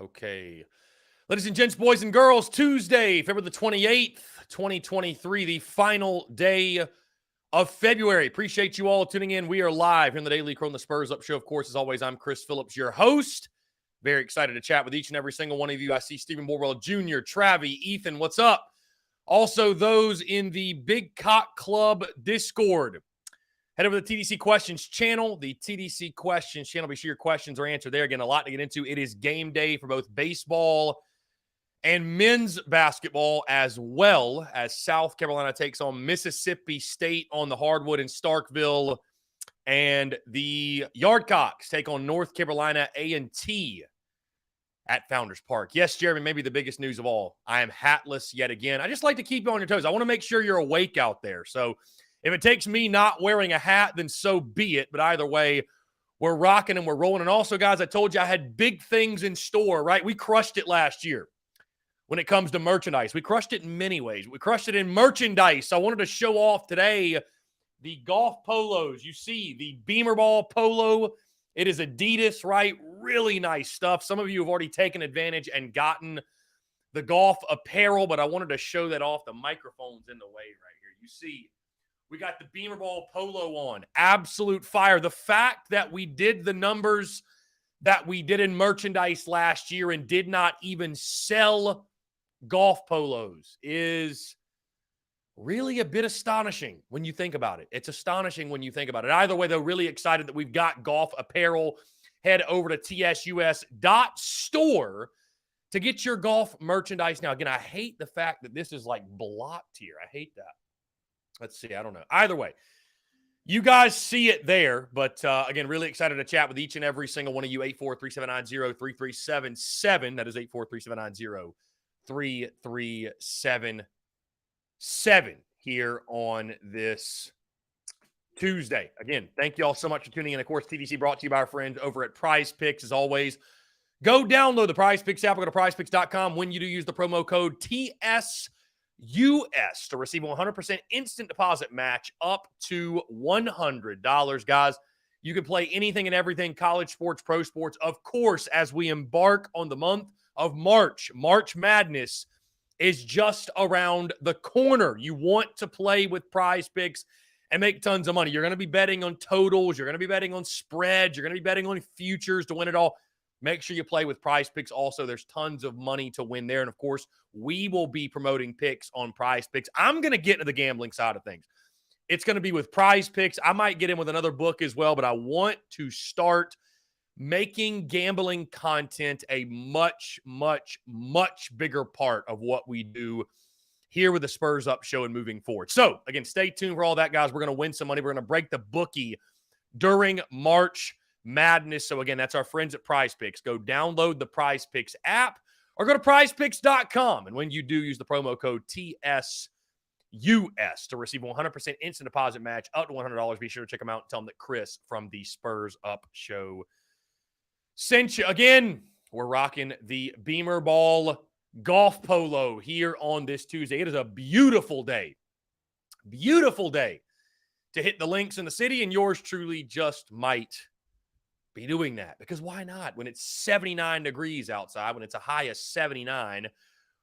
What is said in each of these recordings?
Okay. Ladies and gents, boys and girls, Tuesday, February the 28th, 2023, the final day of February. Appreciate you all tuning in. We are live here in the Daily Crone, the Spurs Up Show. Of course, as always, I'm Chris Phillips, your host. Very excited to chat with each and every single one of you. I see Stephen Borwell Jr., Travi, Ethan, what's up? Also, those in the Big Cock Club Discord. Head over to the TDC Questions channel, the TDC Questions channel. Be sure your questions are answered there. Again, a lot to get into. It is game day for both baseball and men's basketball, as well as South Carolina takes on Mississippi State on the hardwood in Starkville, and the Yardcocks take on North Carolina A&T at Founders Park. Yes, Jeremy, maybe the biggest news of all. I am hatless yet again. I just like to keep you on your toes. I want to make sure you're awake out there. So if it takes me not wearing a hat, then so be it. But either way, we're rocking and we're rolling. And also, guys, I told you I had big things in store, right? We crushed it last year when it comes to merchandise. We crushed it in many ways. We crushed it in merchandise. I wanted to show off today the golf polos. You see the Beamer Ball polo. It is Adidas, right? Really nice stuff. Some of you have already taken advantage and gotten the golf apparel, but I wanted to show that off. The microphone's in the way right here. You see, we got the Beamer Ball polo on. Absolute fire. The fact that we did the numbers that we did in merchandise last year and did not even sell golf polos is really a bit astonishing when you think about it. It's astonishing when you think about it. Either way, though, really excited that we've got golf apparel. Head over to tsus.store to get your golf merchandise. Now, again, I hate the fact that this is like blocked here. I hate that. Let's see. I don't know. Either way, you guys see it there. But again, really excited to chat with each and every single one of you. 843-790-3377. That is 843-790-3377 here on this Tuesday. Again, thank you all so much for tuning in. Of course, TDC brought to you by our friends over at Prize Picks. As always, go download the Prize Picks app. Go to prizepicks.com when you do use the promo code TSUS to receive a 100% instant deposit match up to $100. Guys, you can play anything and everything, college sports, pro sports. Of course, as we embark on the month of March, March Madness is just around the corner. You want to play with Prize Picks and make tons of money. You're going to be betting on totals. You're going to be betting on spreads. You're going to be betting on futures to win it all. Make sure you play with Prize Picks. Also, there's tons of money to win there. And, of course, we will be promoting picks on Prize Picks. I'm going to get into the gambling side of things. It's going to be with Prize Picks. I might get in with another book as well, but I want to start making gambling content a much, much, much bigger part of what we do here with the Spurs Up Show and moving forward. So, again, stay tuned for all that, guys. We're going to win some money. We're going to break the bookie during March Madness. So, again, that's our friends at Prize Picks. Go download the Prize Picks app or go to prizepicks.com. And when you do, use the promo code TSUS to receive a 100% instant deposit match up to $100. Be sure to check them out and tell them that Chris from the Spurs Up Show sent you. Again, we're rocking the Beamer Ball golf polo here on this Tuesday. It is a beautiful day to hit the links in the city, and yours truly just might be doing that, because why not? When it's 79 degrees outside, when it's a high of 79,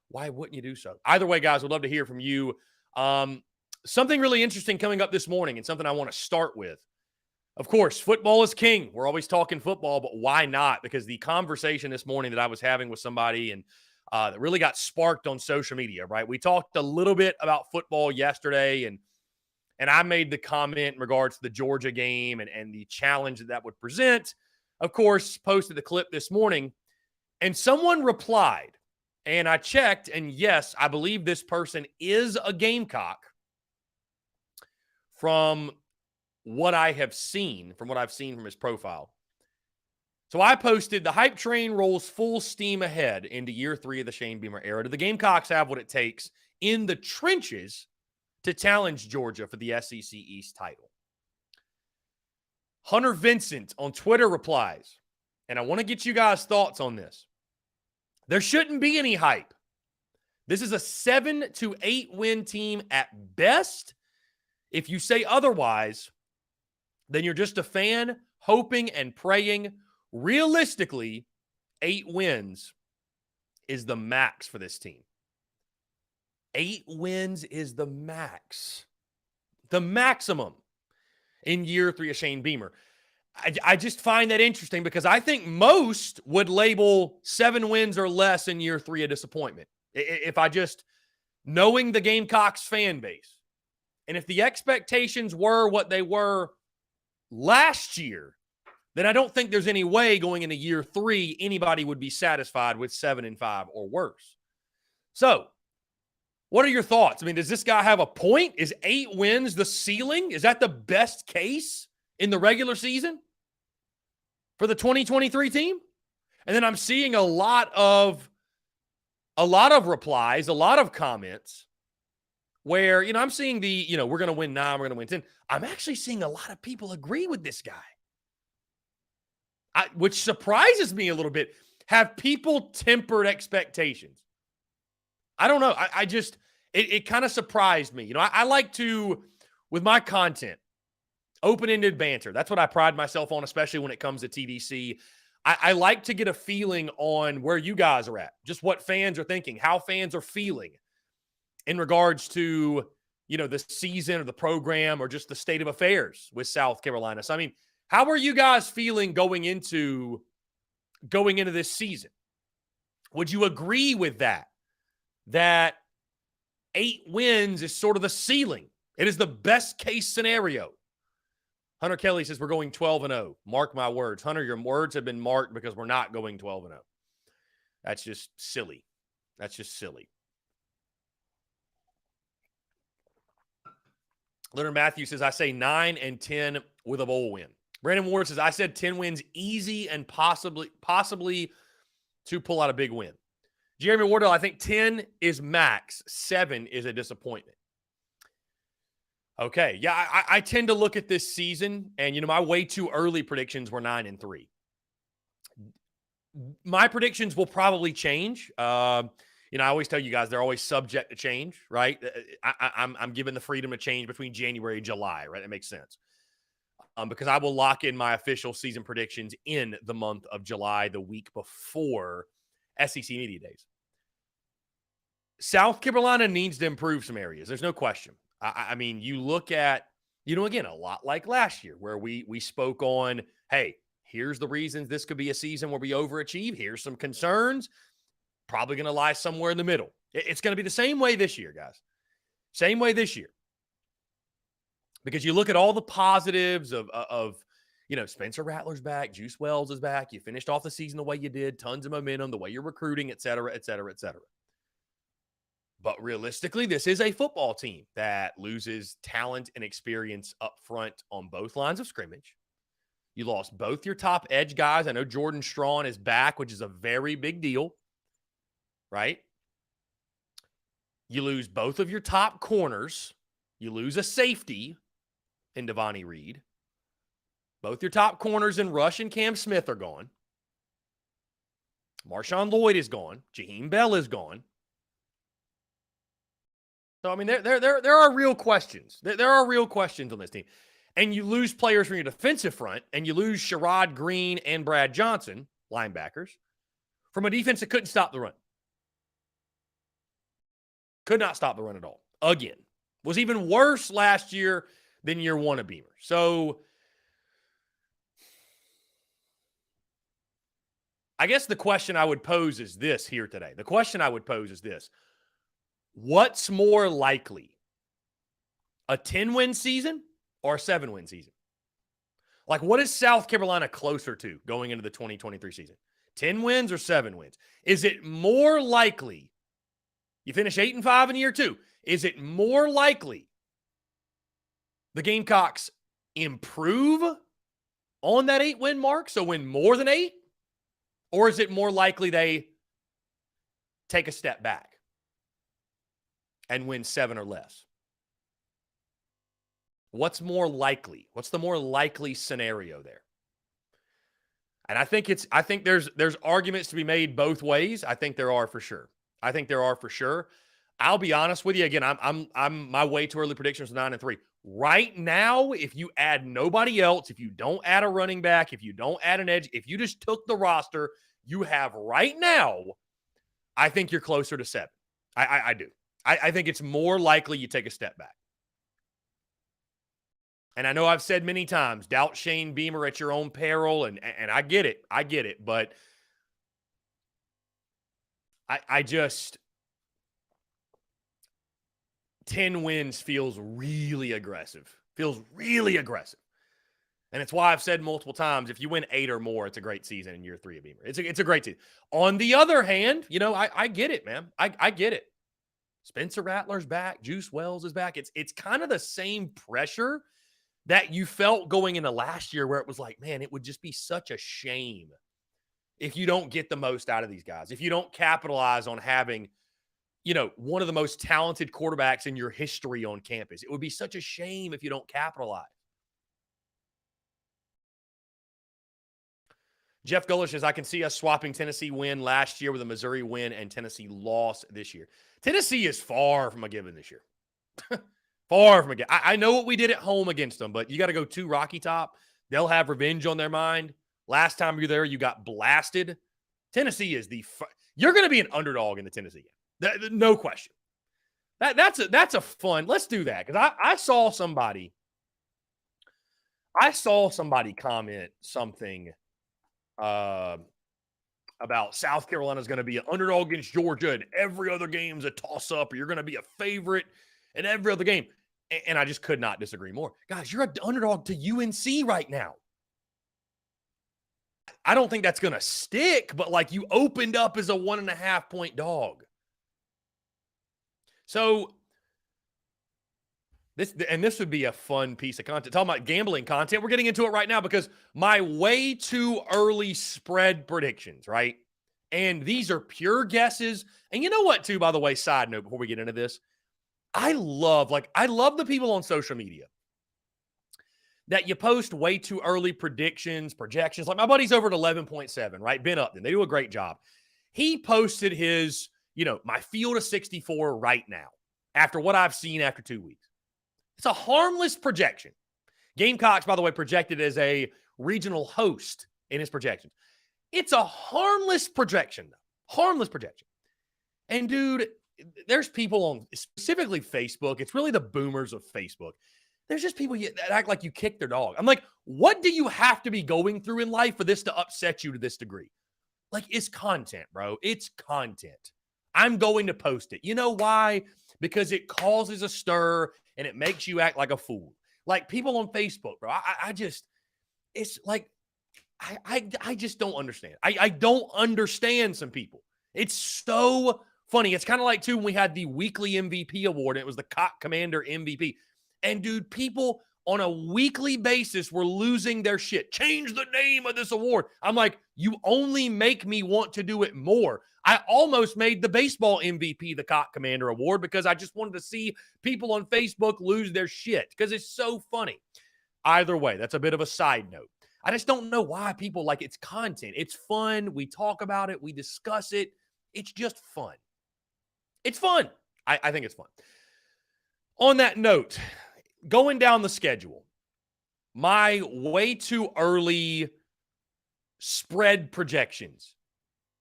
why wouldn't you do so? Either way, guys, we'd love to hear from you. Something really interesting coming up this morning, and something I want to start with. Of course, football is king. We're always talking football, but why not? Because the conversation this morning that I was having with somebody and that really got sparked on social media, right? We talked a little bit about football yesterday, and I made the comment in regards to the Georgia game and the challenge that would present. Of course, posted the clip this morning, and someone replied, and I checked, and yes, I believe this person is a Gamecock from what I have seen, from his profile. So I posted, the hype train rolls full steam ahead into year 3 of the Shane Beamer era. Do the Gamecocks have what it takes in the trenches to challenge Georgia for the SEC East title? Hunter Vincent on Twitter replies, and I want to get you guys' thoughts on this. There shouldn't be any hype. This is a 7 to 8 win team at best. If you say otherwise, then you're just a fan hoping and praying. Realistically, 8 wins is the max for this team. 8 wins is the max. The maximum in year 3 of Shane Beamer. I just find that interesting because I think most would label 7 wins or less in year 3 a disappointment. If I just, knowing the Gamecocks fan base, and if the expectations were what they were last year, then I don't think there's any way going into year 3 anybody would be satisfied with 7-5 or worse. So, what are your thoughts? I mean, does this guy have a point? Is 8 wins the ceiling? Is that the best case in the regular season for the 2023 team? And then I'm seeing a lot of replies, a lot of comments where, I'm seeing we're going to win 9, we're going to win 10. I'm actually seeing a lot of people agree with this guy, which surprises me a little bit. Have people tempered expectations? I don't know. It kind of surprised me. I like to, with my content, open-ended banter. That's what I pride myself on, especially when it comes to TDC. I like to get a feeling on where you guys are at, just what fans are thinking, how fans are feeling in regards to, the season or the program or just the state of affairs with South Carolina. So, I mean, how are you guys feeling going into this season? Would you agree with that 8 wins is sort of the ceiling? It is the best case scenario. Hunter Kelly says we're going 12-0. Mark my words. Hunter, your words have been marked because we're not going 12-0. That's just silly. Leonard Matthews says, I say 9-10 with a bowl win. Brandon Ward says, I said 10 wins easy and possibly to pull out a big win. Jeremy Wardell, I think 10 is max. 7 is a disappointment. Okay. Yeah, I tend to look at this season, and, my way too early predictions were 9-3. My predictions will probably change. I always tell you guys they're always subject to change, right? I'm given the freedom to change between January and July, right? That makes sense. Because I will lock in my official season predictions in the month of July, the week before SEC Media Days. South Carolina needs to improve some areas. There's no question. I mean, you look at, again, a lot like last year where we spoke on, hey, here's the reasons this could be a season where we overachieve. Here's some concerns. Probably going to lie somewhere in the middle. It's going to be the same way this year, guys. Same way this year. Because you look at all the positives of Spencer Rattler's back, Juice Wells is back. You finished off the season the way you did, tons of momentum, the way you're recruiting, et cetera, et cetera, et cetera. But realistically, this is a football team that loses talent and experience up front on both lines of scrimmage. You lost both your top edge guys. I know Jordan Strawn is back, which is a very big deal, right? You lose both of your top corners. You lose a safety in Devontae Reed. Both your top corners in Rush and Cam Smith are gone. Marshawn Lloyd is gone. Jaheim Bell is gone. So, I mean, there are real questions. There are real questions on this team. And you lose players from your defensive front, and you lose Sherrod Green and Brad Johnson, linebackers, from a defense that couldn't stop the run. Could not stop the run at all. Again. Was even worse last year than year 1 of Beamer. So, I guess the question I would pose is this here today. The question I would pose is this. What's more likely? A 10-win season or a 7-win season? Like, what is South Carolina closer to going into the 2023 season? 10 wins or 7 wins? Is it more likely you finish 8-5 in year 2? Is it more likely the Gamecocks improve on that 8-win mark, so win more than 8? Or is it more likely they take a step back and win 7 or less? What's more likely? What's the more likely scenario there? And I think there's arguments to be made both ways. I think there are for sure. I'll be honest with you. Again, I'm my way too early predictions 9-3. Right now, if you add nobody else, if you don't add a running back, if you don't add an edge, if you just took the roster you have right now, I think you're closer to 7. I do. I think it's more likely you take a step back. And I know I've said many times, doubt Shane Beamer at your own peril, and I get it. I get it. But I just 10 wins feels really aggressive. Feels really aggressive. And it's why I've said multiple times, if you win 8 or more, it's a great season in year 3 of Beamer. It's a great season. On the other hand, I get it, man. I get it. Spencer Rattler's back. Juice Wells is back. It's kind of the same pressure that you felt going into last year where it was like, man, it would just be such a shame if you don't get the most out of these guys. If you don't capitalize on having, one of the most talented quarterbacks in your history on campus. It would be such a shame if you don't capitalize. Jeff Gullish says, I can see us swapping Tennessee win last year with a Missouri win and Tennessee loss this year. Tennessee is far from a given this year. Far from a given. I know what we did at home against them, but you got to go to Rocky Top. They'll have revenge on their mind. Last time you were there, you got blasted. Tennessee is you're going to be an underdog in the Tennessee game. No question. That's a fun. Let's do that because I saw somebody comment something about South Carolina's going to be an underdog against Georgia and every other game's a toss-up or you're going to be a favorite in every other game. And I just could not disagree more. Guys, you're an underdog to UNC right now. I don't think that's going to stick, but you opened up as a 1.5-point dog. So this would be a fun piece of content. Talking about gambling content. We're getting into it right now because my way too early spread predictions, right? And these are pure guesses. And you know what, too, by the way, side note before we get into this, I love the people on social media that you post way too early projections. Like my buddy's over at 11.7, right? Ben Upton. They do a great job. He posted his, my field of 64 right now after what I've seen after 2 weeks. It's a harmless projection. Gamecocks, by the way, projected as a regional host in his projections. It's a harmless projection, though. Harmless projection. And, dude, there's people on specifically Facebook. It's really the boomers of Facebook. There's just people that act like you kicked their dog. I'm like, what do you have to be going through in life for this to upset you to this degree? It's content, bro. It's content. I'm going to post it. You know why? Because it causes a stir and it makes you act like a fool. People on Facebook, bro. I just don't understand. I don't understand some people. It's so funny. It's kind of like, too, when we had the weekly MVP award, and it was the Cock Commander MVP. And, dude, people on a weekly basis were losing their shit. Change the name of this award. I'm like, you only make me want to do it more. I almost made the baseball MVP the Cock Commander Award because I just wanted to see people on Facebook lose their shit because it's so funny. Either way, that's a bit of a side note. I just don't know why people it's content. It's fun. We talk about it. We discuss it. It's just fun. It's fun. I think it's fun. On that note, going down the schedule, my way too early spread projections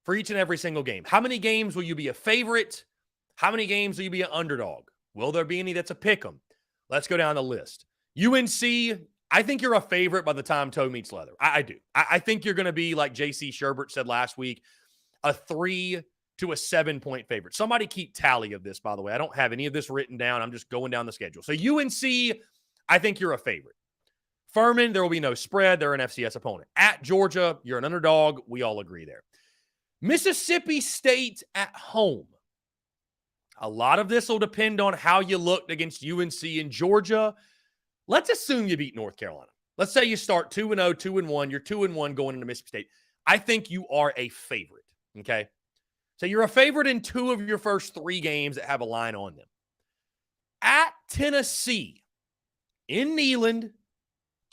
for each and every single game. How many games will you be a favorite? How many games will you be an underdog? Will there be any that's a pick 'em? Let's go down the list. UNC, I think you're a favorite by the time toe meets leather. I do. I think you're going to be, like J.C. Sherbert said last week, a 3 to a 7-point favorite. Somebody keep tally of this, by the way. I don't have any of this written down. I'm just going down the schedule. So UNC, I think you're a favorite. Furman, there will be no spread. They're an FCS opponent. At Georgia, you're an underdog. We all agree there. Mississippi State at home. A lot of this will depend on how you looked against UNC and Georgia. Let's assume you beat North Carolina. Let's say you start 2-0, 2-1. You're 2-1 going into Mississippi State. I think you are a favorite, okay? So you're a favorite in 2 of your first 3 games that have a line on them. At Tennessee, in Neyland,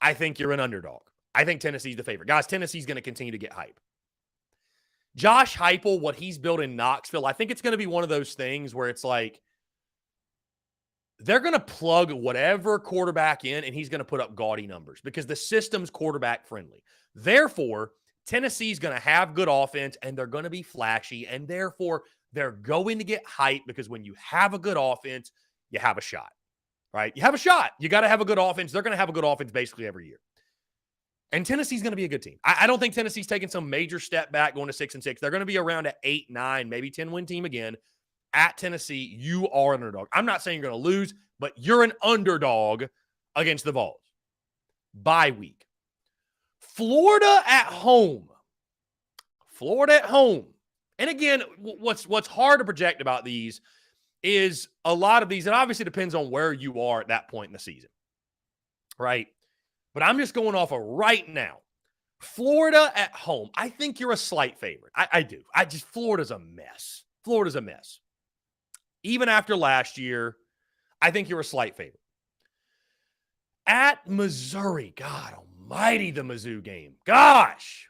I think you're an underdog. I think Tennessee's the favorite. Guys, Tennessee's going to continue to get hype. Josh Heupel, what he's built in Knoxville, I think it's going to be one of those things where it's like they're going to plug whatever quarterback in and he's going to put up gaudy numbers because the system's quarterback friendly. Therefore, Tennessee's going to have good offense and they're going to be flashy and therefore they're going to get hype because when you have a good offense, you have a shot, right? You have a shot. You got to have a good offense. They're going to have a good offense basically every year. And Tennessee's going to be a good team. I don't think Tennessee's taking some major step back going to 6-6. They're going to be around an 8, 9, maybe 10-win team again. At Tennessee, you are an underdog. I'm not saying you're going to lose, but you're an underdog against the Vols. Bye week. Florida at home. Florida at home. And again, what's hard to project about these is a lot of these, it obviously depends on where you are at that point in the season, right? But I'm just going off of right now. Florida at home. I think you're a slight favorite. I do. Florida's a mess. Florida's a mess. Even after last year, I think you're a slight favorite. At Missouri, God almighty, the Mizzou game. Gosh.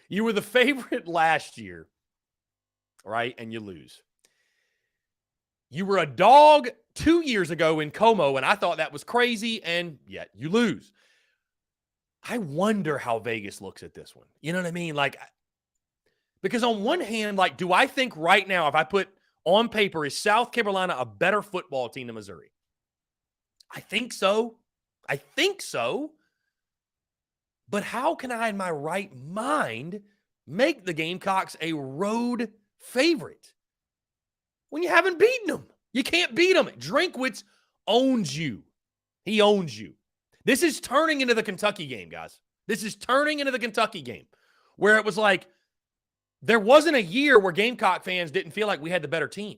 You were the favorite last year, right? And you lose. You were a dog 2 years ago in Como, and I thought that was crazy, and yet you lose. I wonder how Vegas looks at this one. You know what I mean? Like, because on one hand, like, do I think right now, if I put on paper, is South Carolina a better football team than Missouri? I think so. I think so. But how can I, in my right mind, make the Gamecocks a road favorite when you haven't beaten them? You can't beat them. Drinkwitz owns you. He owns you. This is turning into the Kentucky game, guys. This is turning into the Kentucky game where it was like there wasn't a year where Gamecock fans didn't feel like we had the better team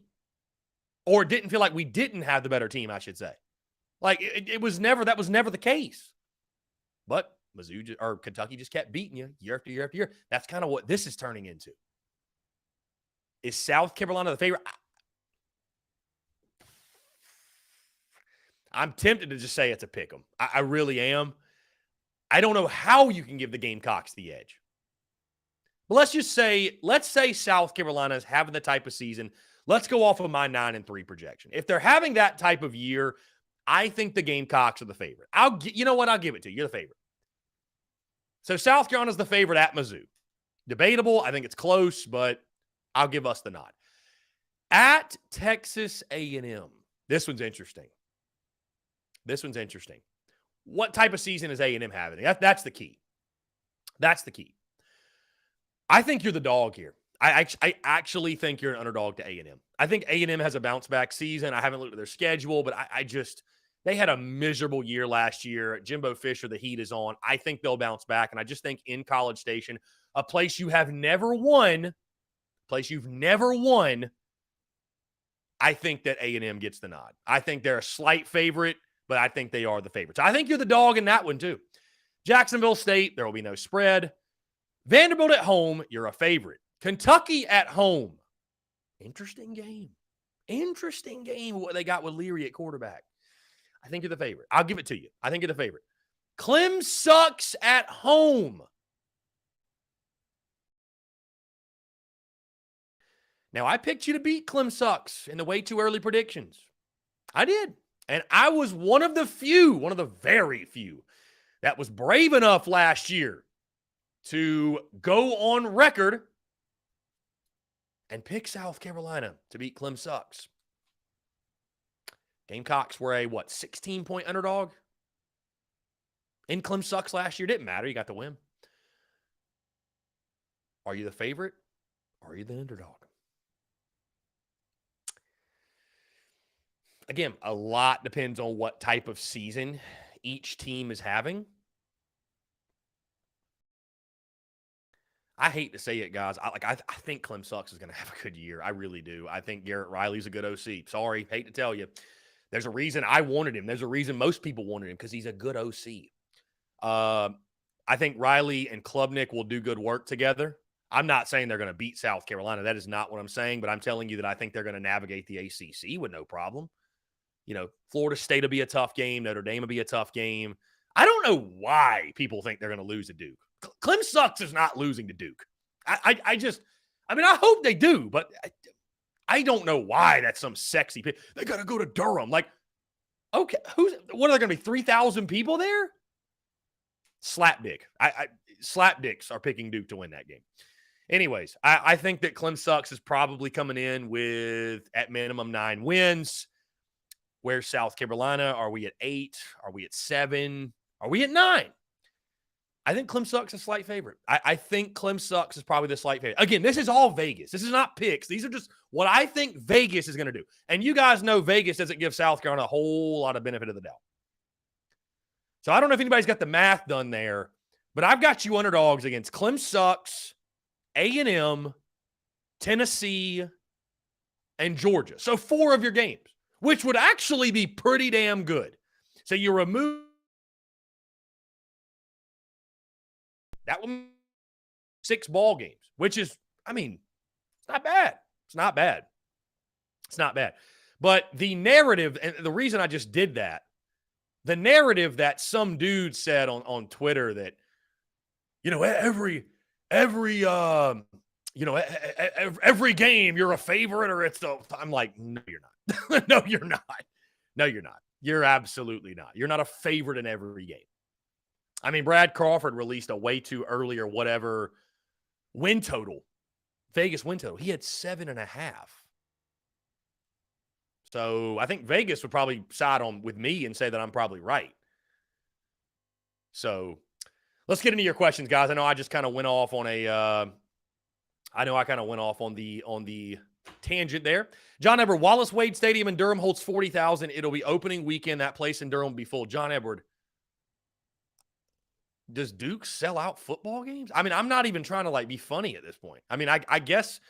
or didn't feel like we didn't have the better team, I should say. Like it was never, that was never the case. But Mizzou or Kentucky just kept beating you year after year after year. That's kind of what this is turning into. Is South Carolina the favorite? I'm tempted to just say it's a pick 'em. I really am. I don't know how you can give the Gamecocks the edge. But let's say South Carolina is having the type of season. Let's go off of my 9-3 projection. If they're having that type of year, I think the Gamecocks are the favorite. You know what? I'll give it to you. You're the favorite. So South Carolina's the favorite at Mizzou. Debatable. I think it's close, but I'll give us the nod. At Texas A&M. This one's interesting. What type of season is A&M having? That's the key. That's the key. I think you're the dog here. I actually think you're an underdog to A&M. I think A&M has a bounce-back season. I haven't looked at their schedule, but they had a miserable year last year. Jimbo Fisher, the heat is on. I think they'll bounce back, and I just think in College Station, a place you have never won, I think that A&M gets the nod. I think they're a slight favorite, but I think they are the favorites. I think you're the dog in that one too. Jacksonville State, there will be no spread. Vanderbilt at home, you're a favorite. Kentucky at home. Interesting game. What they got with Leary at quarterback. I think you're the favorite. I'll give it to you. I think you're the favorite. Clem sucks at home. Now, I picked you to beat Clem sucks in the way too early predictions. I did. And I was one of the very few that was brave enough last year to go on record and pick South Carolina to beat Clem sucks. Gamecocks were a, 16-point underdog? In Clem sucks last year. Didn't matter. You got the win. Are you the favorite? Or are you the underdog? Again, a lot depends on what type of season each team is having. I hate to say it, guys. I think Clem sucks is going to have a good year. I really do. I think Garrett Riley's a good OC. Sorry, hate to tell you. There's a reason I wanted him. There's a reason most people wanted him because he's a good OC. I think Riley and Klubnik will do good work together. I'm not saying they're going to beat South Carolina. That is not what I'm saying, but I'm telling you that I think they're going to navigate the ACC with no problem. You know, Florida State will be a tough game. Notre Dame will be a tough game. I don't know why people think they're going to lose to Duke. Clem sucks is not losing to Duke. I hope they do, but I don't know why that's some sexy pick. They got to go to Durham. Like, okay, what are there going to be 3,000 people there? Slapdick. Slapdicks are picking Duke to win that game. Anyways, I think that Clem Sucks is probably coming in with at minimum 9 wins. Where's South Carolina? Are we at 8? Are we at 7? Are we at 9? I think Clem Sucks is a slight favorite. I think Clem Sucks is probably the slight favorite. Again, this is all Vegas. This is not picks. These are just what I think Vegas is going to do. And you guys know Vegas doesn't give South Carolina a whole lot of benefit of the doubt. So I don't know if anybody's got the math done there, but I've got you underdogs against Clem Sucks, A&M, Tennessee, and Georgia. So 4 of your games, which would actually be pretty damn good. So you remove that one, 6 ball games, which is, I mean, it's not bad. It's not bad. It's not bad. But the narrative, and the reason I just did that, the narrative that some dude said on Twitter that, you know, every game you're a favorite or it's the, I'm like, no, you're not. No, you're not. No, you're not. You're absolutely not. You're not a favorite in every game. I mean, Brad Crawford released a way too early or whatever win total, Vegas win total. He had 7.5. So I think Vegas would probably side on with me and say that I'm probably right. So let's get into your questions, guys. I know I just kind of went off on the tangent there. John Edward, Wallace Wade Stadium in Durham holds 40,000. It'll be opening weekend. That place in Durham will be full. John Edward, does Duke sell out football games? I mean, I'm not even trying to like be funny at this point. I mean, I guess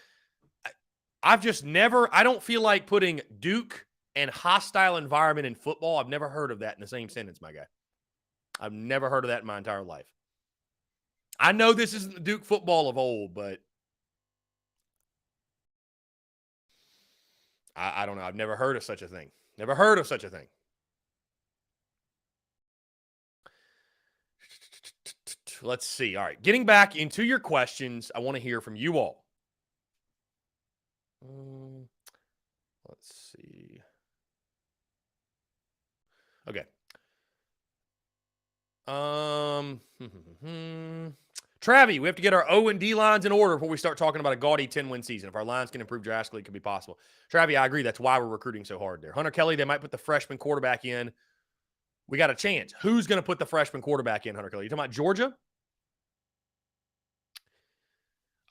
I've just never, I don't feel like putting Duke and hostile environment in football. I've never heard of that in the same sentence, my guy. I've never heard of that in my entire life. I know this isn't the Duke football of old, but I don't know. I've never heard of such a thing. Never heard of such a thing. Let's see. All right. Getting back into your questions, I want to hear from you all. Let's see. Okay. Travie, we have to get our O and D lines in order before we start talking about a gaudy 10-win season. If our lines can improve drastically, it could be possible. Travie, I agree. That's why we're recruiting so hard there. Hunter Kelly, they might put the freshman quarterback in. We got a chance. Who's going to put the freshman quarterback in, Hunter Kelly? You talking about Georgia?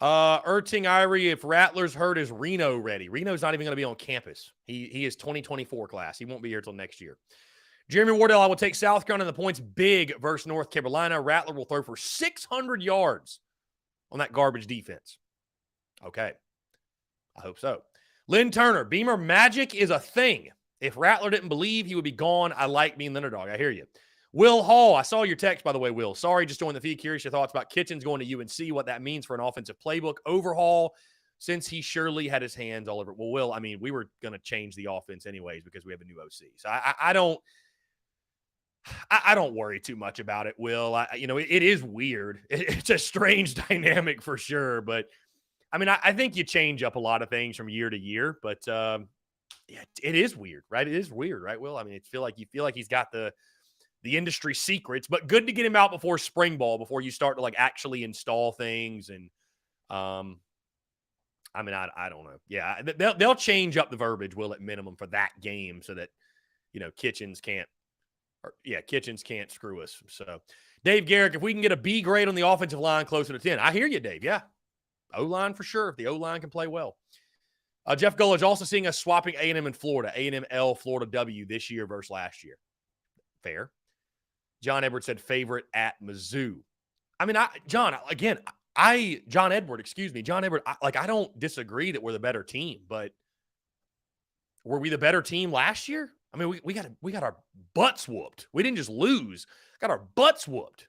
Erting Irie, if Rattler's hurt, is Reno ready? Reno's not even going to be on campus. He is 2024 class. He won't be here till next year. Jeremy Wardell, I will take South Carolina in the points big versus North Carolina. Rattler will throw for 600 yards on that garbage defense. Okay. I hope so. Lynn Turner, Beamer magic is a thing. If Rattler didn't believe, he would be gone. I like being the underdog. I hear you. Will Hall, I saw your text, by the way, Will. Sorry, just joined the feed. Curious your thoughts about Kitchens going to UNC, what that means for an offensive playbook overhaul, since he surely had his hands all over it. Well, Will, I mean, we were going to change the offense anyways because we have a new OC. So I don't worry too much about it, Will. It is weird. It's a strange dynamic for sure. But, I mean, I think you change up a lot of things from year to year. But, yeah, it is weird, right? It is weird, right, Will? I mean, you feel like he's got the industry secrets, but good to get him out before spring ball, before you start to like actually install things. And I mean, I don't know. Yeah, they'll change up the verbiage, Will, at minimum for that game, so that Kitchens can't screw us. So Dave Garrick, if we can get a B grade on the offensive line closer to 10, I hear you, Dave. Yeah, O-line for sure. If the O-line can play well. Jeff Gullidge also seeing us swapping A&M and Florida, A&M L, Florida W this year versus last year. Fair. John Edward said favorite at Mizzou. I mean, John Edward, I don't disagree that we're the better team, but were we the better team last year? I mean, we got our butts whooped. We didn't just lose, got our butts whooped.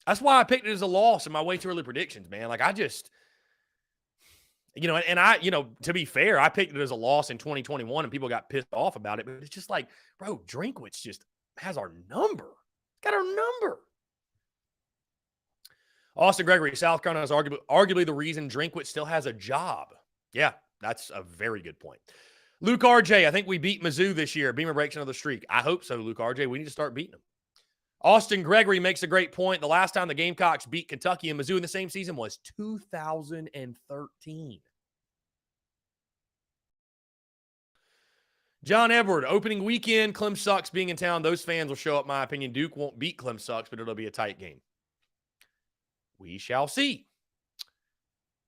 That's why I picked it as a loss in my way too early predictions, man. Like I just, to be fair, I picked it as a loss in 2021 and people got pissed off about it, but it's just like, bro, Drinkwitz just has our number. Got our number. Austin Gregory, South Carolina is arguably the reason Drinkwitz still has a job. Yeah, that's a very good point. Luke RJ, I think we beat Mizzou this year. Beamer breaks another streak. I hope so, Luke RJ. We need to start beating them. Austin Gregory makes a great point. The last time the Gamecocks beat Kentucky and Mizzou in the same season was 2013. John Edward, opening weekend, Clem sucks being in town. Those fans will show up, my opinion. Duke won't beat Clem sucks, but it'll be a tight game. We shall see.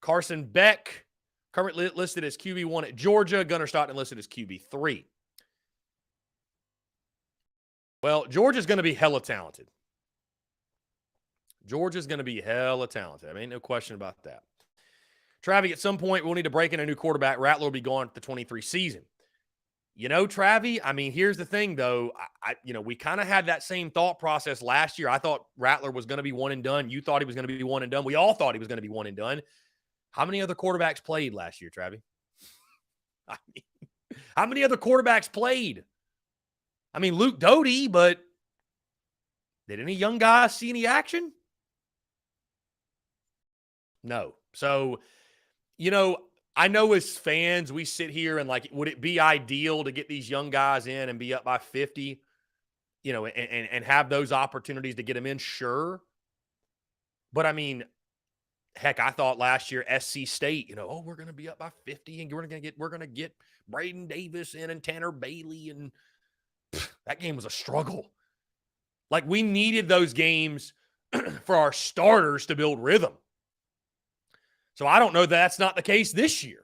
Carson Beck, currently listed as QB1 at Georgia. Gunnar Stockton listed as QB3. Well, Georgia's going to be hella talented. Georgia's going to be hella talented. I mean, no question about that. Travie, at some point, we'll need to break in a new quarterback. Rattler will be gone at the 23 season. You know, Travie, I mean, here's the thing, though. We kind of had that same thought process last year. I thought Rattler was going to be one and done. You thought he was going to be one and done. We all thought he was going to be one and done. How many other quarterbacks played last year, Travie? I mean, how many other quarterbacks played? I mean, Luke Doty, but did any young guys see any action? No. So, I know as fans, we sit here and would it be ideal to get these young guys in and be up by 50, and have those opportunities to get them in? Sure. But I mean, heck, I thought last year SC State, we're going to be up by 50 and we're going to get Braden Davis in and Tanner Bailey, and that game was a struggle. We needed those games for our starters to build rhythm. So I don't know that that's not the case this year.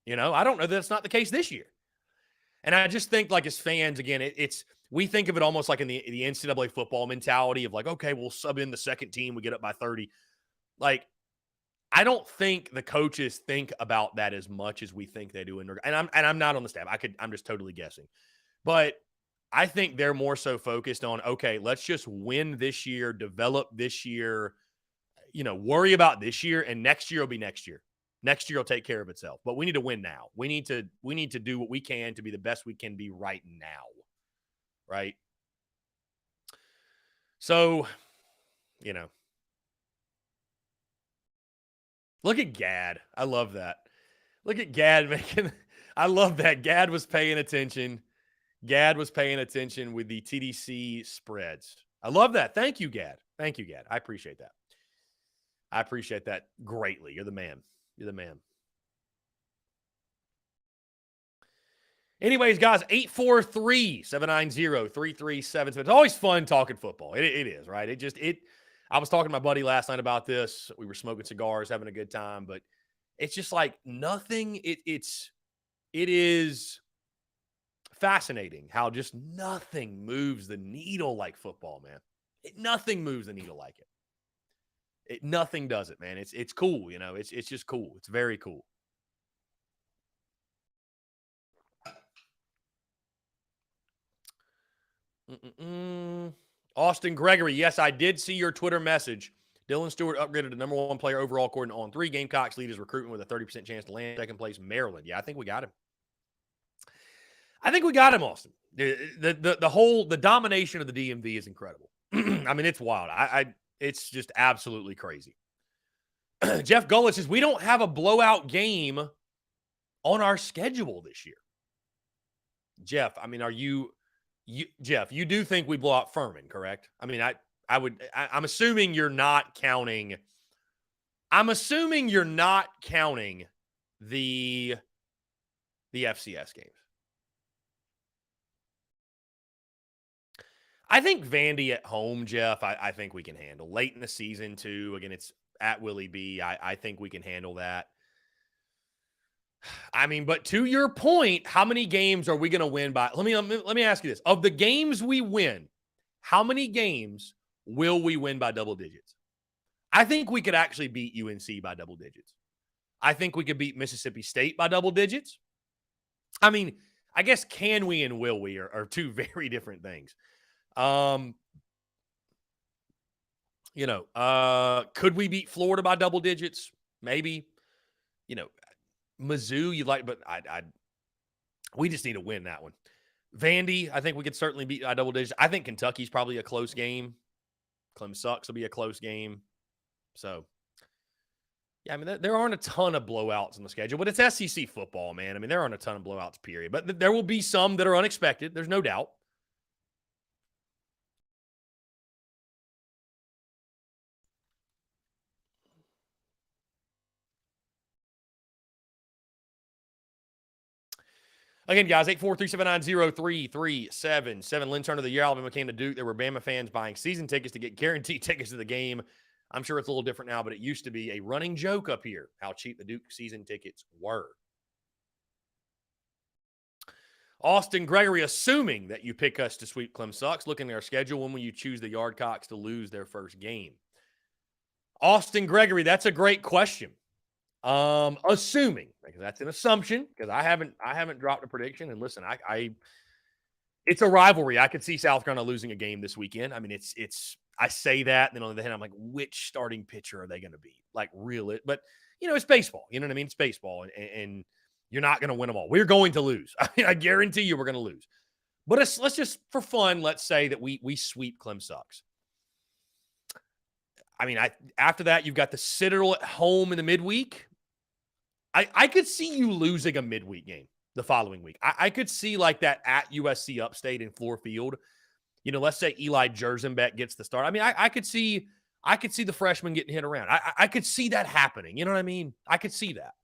I don't know that that's not the case this year. And I just think, as fans, again, we think of it almost like in the NCAA football mentality of okay, we'll sub in the second team, we get up by 30. I don't think the coaches think about that as much as we think they do. And I'm not on the staff. I'm just totally guessing. But I think they're more so focused on, okay, let's just win this year, develop this year, worry about this year, and next year will be next year. Next year will take care of itself. But we need to win now. We need to do what we can to be the best we can be right now. Right? So, look at Gad. I love that. Look at Gad making – I love that. Gad was paying attention. Gad was paying attention with the TDC spreads. I love that. Thank you, Gad. Thank you, Gad. I appreciate that. I appreciate that greatly. You're the man. You're the man. Anyways, guys, 843-790-3377. It's always fun talking football. It is, right? I was talking to my buddy last night about this. We were smoking cigars, having a good time, but it's just nothing. It is fascinating how just nothing moves the needle like football, man. Nothing moves the needle like it. Nothing does it, man. It's cool, It's just cool. It's very cool. Austin Gregory, yes, I did see your Twitter message. Dylan Stewart upgraded to number 1 player overall according to On3. Gamecocks lead his recruitment with a 30% chance to land second place, Maryland. Yeah, I think we got him. Austin. The domination of the DMV is incredible. I mean, it's wild. It's just absolutely crazy. Jeff Gullis says, we don't have a blowout game on our schedule this year. Jeff, I mean, Jeff, you do think we blow out Furman, correct? I mean, I'm assuming you're not counting. I'm assuming you're not counting the FCS games. I think Vandy at home, Jeff, I think we can handle. Late in the season, too. Again, it's at Willie B. I think we can handle that. I mean, but to your point, how many games are we going to win by? Let me ask you this. Of the games we win, how many games will we win by double digits? I think we could actually beat UNC by double digits. I think we could beat Mississippi State by double digits. I mean, I guess can we and will we are two very different things. Could we beat Florida by double digits? Maybe. Mizzou, but we just need to win that one. Vandy, I think we could certainly beat by double digits. I think Kentucky's probably a close game. Clem sucks will be a close game. So, yeah, I mean, there aren't a ton of blowouts on the schedule, but it's SEC football, man. I mean, there aren't a ton of blowouts, period. But there will be some that are unexpected. There's no doubt. Again, guys, 843-790-3377. Lynn Turner, the year Alabama came to Duke, there were Bama fans buying season tickets to get guaranteed tickets to the game. I'm sure it's a little different now, but it used to be a running joke up here how cheap the Duke season tickets were. Austin Gregory, assuming that you pick us to sweep Clem Sucks, looking at our schedule, when will you choose the Yardcocks to lose their first game? Austin Gregory, that's a great question. Assuming, because that's an assumption, because I haven't dropped a prediction. And listen, it's a rivalry. I could see South Carolina losing a game this weekend. I mean, I say that, and then on the other hand, I'm like, which starting pitcher are they going to be? Like, real? But it's baseball. You know what I mean? It's baseball, and you're not going to win them all. We're going to lose. I mean, I guarantee you, we're going to lose. But let's just, for fun, let's say that we sweep Clem Sucks. I mean, after that, you've got the Citadel at home in the midweek. I could see you losing a midweek game the following week. I could see like that at USC Upstate in Fluor Field. Let's say Eli Jerzenbeck gets the start. I mean, I could see the freshman getting hit around. I could see that happening. You know what I mean? I could see that.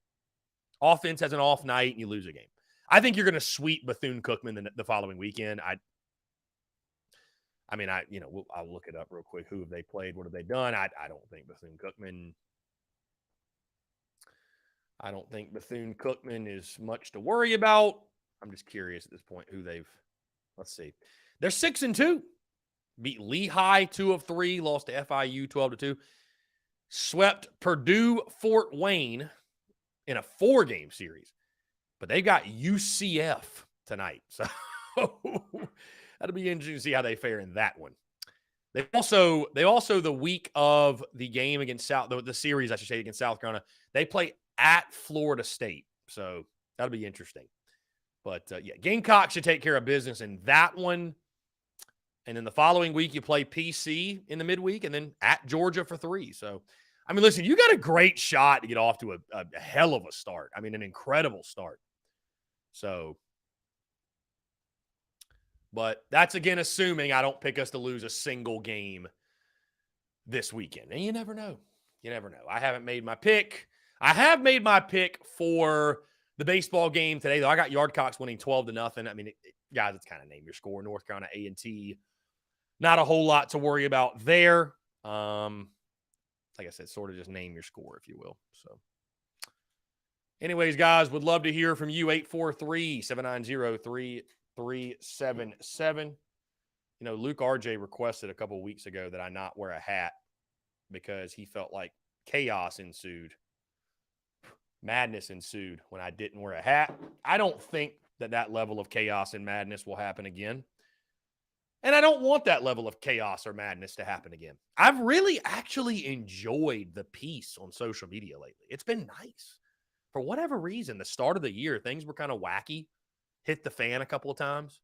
Offense has an off night and you lose a game. I think you're going to sweep Bethune-Cookman the following weekend. I'll look it up real quick. Who have they played? What have they done? I don't think Bethune-Cookman. I don't think Bethune-Cookman is much to worry about. I'm just curious at this point who let's see. They're 6-2. Beat Lehigh 2 of 3, lost to FIU 12-2. Swept Purdue Fort Wayne in a 4-game series. But they got UCF tonight. So that'll be interesting to see how they fare in that one. They also the week of the game against the series, I should say, against South Carolina, they play at Florida State. So that'll be interesting. But, Gamecock should take care of business in that one. And then the following week, you play PC in the midweek and then at Georgia for 3. So, I mean, listen, you got a great shot to get off to a hell of a start. I mean, an incredible start. So, but that's, again, assuming I don't pick us to lose a single game this weekend. And you never know. You never know. I haven't made my pick. I have made my pick for the baseball game today, though. I got Yardcocks winning 12-0. I mean, guys, it's kind of name your score. North Carolina A&T. Not a whole lot to worry about there. Like I said, sort of just name your score, if you will. So, anyways, guys, would love to hear from you. 843-790-3377. Luke RJ requested a couple of weeks ago that I not wear a hat because he felt like chaos ensued. Madness ensued when I didn't wear a hat. I don't think that level of chaos and madness will happen again. And I don't want that level of chaos or madness to happen again. I've really actually enjoyed the peace on social media lately. It's been nice. For whatever reason, the start of the year, things were kind of wacky. Hit the fan a couple of times.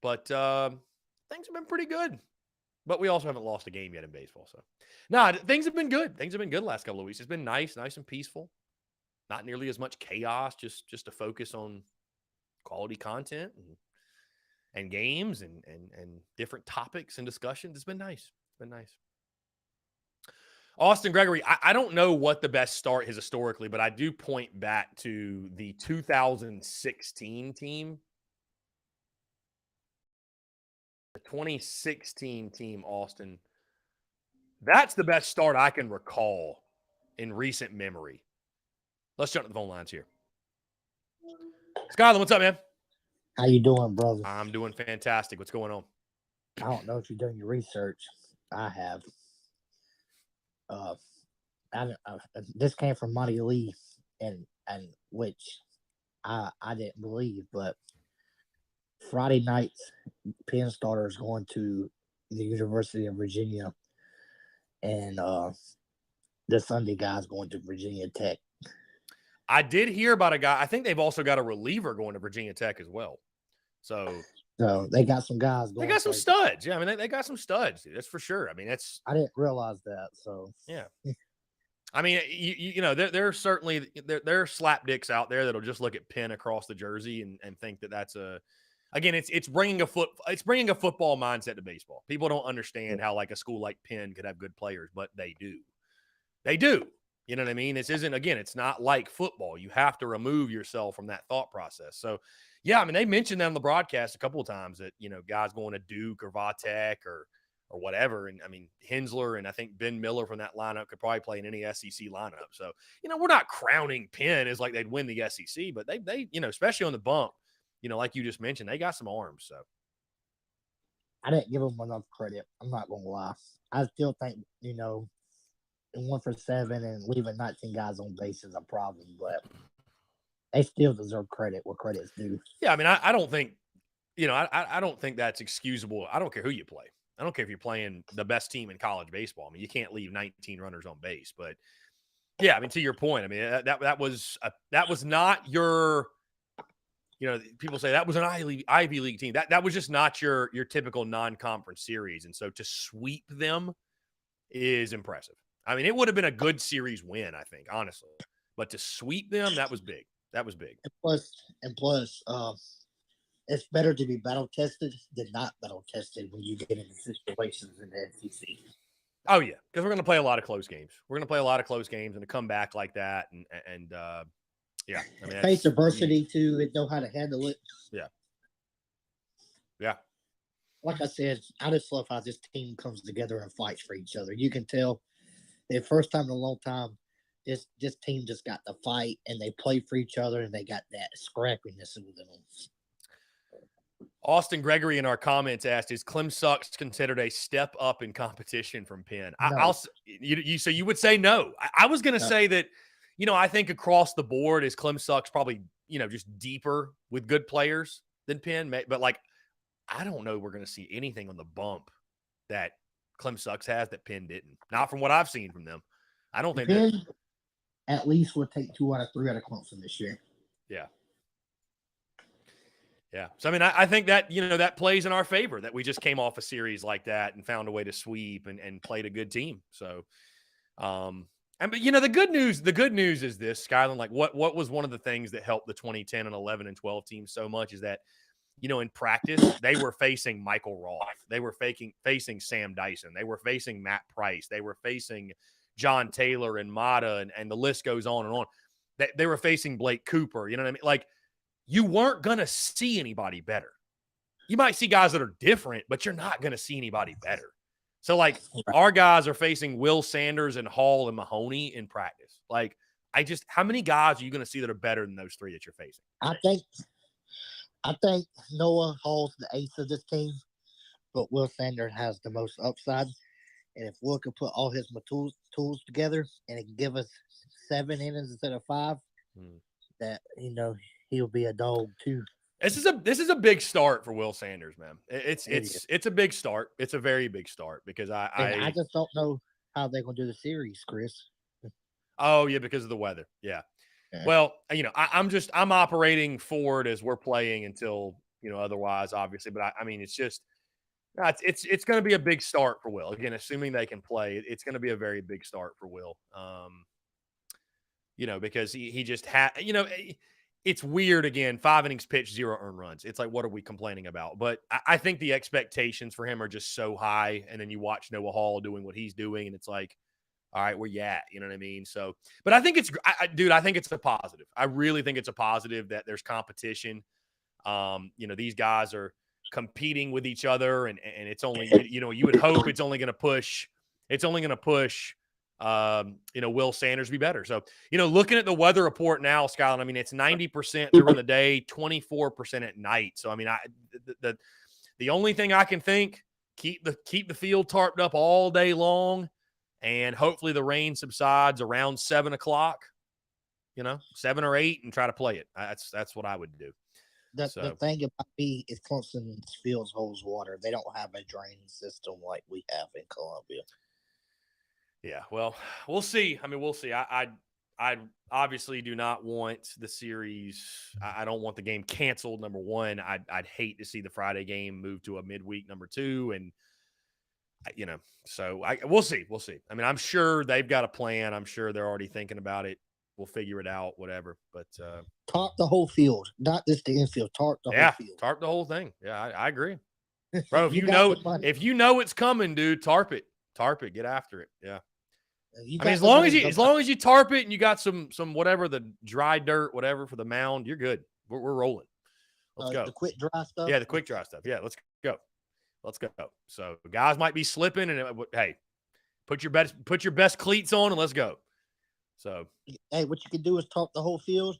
But things have been pretty good. But we also haven't lost a game yet in baseball. So, things have been good. Things have been good the last couple of weeks. It's been nice and peaceful. Not nearly as much chaos, just to focus on quality content and games and different topics and discussions. It's been nice. It's been nice. Austin Gregory, I don't know what the best start is historically, but I do point back to the 2016 team. The 2016 team, Austin. That's the best start I can recall in recent memory. Let's jump to the phone lines here. Skyler, what's up, man? How you doing, brother? I'm doing fantastic. What's going on? I don't know if you've done your research. I have. This came from Monty Lee, and which I didn't believe, but Friday nights, Penn starters going to the University of Virginia, and the Sunday guys going to Virginia Tech. I did hear about a guy. I think they've also got a reliever going to Virginia Tech as well. So they got some guys going. They got some studs. Yeah, I mean, they got some studs, dude. That's for sure. I mean, I didn't realize that. So yeah. I mean, there are certainly there are slapdicks out there that'll just look at Penn across the jersey and think that that's it's bringing a football mindset to baseball. People don't understand how like a school like Penn could have good players, but they do. They do. You know what I mean? This isn't, again, it's not like football. You have to remove yourself from that thought process. So, yeah, I mean, they mentioned that on the broadcast a couple of times that, guys going to Duke or Vatek or whatever. And I mean, Hensler and I think Ben Miller from that lineup could probably play in any SEC lineup. So, we're not crowning Penn as like they'd win the SEC, but they especially on the bump, like you just mentioned, they got some arms. So I didn't give them enough credit. I'm not going to lie. I still think, 1 for 7 and leaving 19 guys on base is a problem, but they still deserve credit where credit's due. Yeah, I mean, I don't think, I don't think that's excusable. I don't care who you play. I don't care if you're playing the best team in college baseball. I mean, you can't leave 19 runners on base. But yeah, I mean, to your point, I mean, that was not your, people say that was an Ivy League team. That was just not your typical non-conference series. And so to sweep them is impressive. I mean, it would have been a good series win, I think, honestly. But to sweep them, that was big. That was big. And plus, it's better to be battle tested than not battle tested when you get into situations in the SEC. Oh yeah, because we're going to play a lot of close games. We're going to play a lot of close games and to come back like that, and yeah, I mean, face adversity too and know how to handle it. Yeah. Like I said, I just love how this team comes together and fights for each other. You can tell the first time in a long time, this team just got to fight and they play for each other and they got that scrappiness within them. Austin Gregory in our comments asked, "Is Clem Sucks considered a step up in competition from Penn?" No. So you would say no. I was going to say that, I think across the board is Clem Sucks probably, just deeper with good players than Penn. But like, I don't know we're going to see anything on the bump that Clem Sucks has that Penn didn't. Not from what I've seen from them. I don't think Penn at least will take 2 out of 3 out of Clemson this year. Yeah. Yeah. So, I mean, I think that, that plays in our favor that we just came off a series like that and found a way to sweep and played a good team. So, but the good news is this, Skyland, like what was one of the things that helped the 2010 and 11 and 12 teams so much is that, in practice, they were facing Michael Roth. They were facing Sam Dyson. They were facing Matt Price. They were facing John Taylor and Mata, and the list goes on and on. They were facing Blake Cooper. You know what I mean? Like, you weren't going to see anybody better. You might see guys that are different, but you're not going to see anybody better. So, like, our guys are facing Will Sanders and Hall and Mahoney in practice. Like, how many guys are you going to see that are better than those 3 that you're facing? I think Noah Hall's the ace of this team, but Will Sanders has the most upside. And if Will could put all his tools together and it can give us 7 innings instead of 5, that, he'll be a dog too. This is a big start for Will Sanders, man. It's a big start. It's a very big start because I just don't know how they're going to do the series, Chris. Oh yeah, because of the weather. Yeah. Well, I'm operating forward as we're playing until, otherwise, obviously. But I mean, it's just, it's going to be a big start for Will. Again, assuming they can play, it's going to be a very big start for Will. Because he just had, it's weird. Again, 5 innings pitched, 0 earned runs. It's like, what are we complaining about? But I think the expectations for him are just so high. And then you watch Noah Hall doing what he's doing, and it's like, all right, where you at? You know what I mean? So, but I think I think it's a positive. I really think it's a positive that there's competition. These guys are competing with each other, and it's only, you would hope it's only going to push. It's only going to push, Will Sanders be better. So, looking at the weather report now, Skyline, I mean, it's 90% during the day, 24% at night. So, I mean, the only thing I can think, keep the field tarped up all day long. And hopefully the rain subsides around 7 o'clock, 7 or 8, and try to play it. That's what I would do. The thing about me is Clemson's fields holds water. They don't have a drain system like we have in Columbia. Yeah, well, we'll see. I mean, we'll see. I obviously do not want the series. I don't want the game canceled, number one. I'd hate to see the Friday game move to a midweek, number 2, and so we'll see. We'll see. I mean, I'm sure they've got a plan. I'm sure they're already thinking about it. We'll figure it out, whatever. But tarp the whole field, not just the infield. Tarp the whole field. Tarp the whole thing. Yeah, I agree, bro. If you know it's coming, dude, tarp it. Get after it. Yeah. You I mean, got the money to go as buy- long as you tarp it and you got some whatever, the dry dirt, whatever for the mound, you're good. We're rolling. Let's go. the quick dry stuff. Yeah, the quick dry stuff. Yeah, let's go. Let's go. So guys might be slipping, and hey, put your best cleats on and let's go. So Hey, what you can do is tarp the whole field.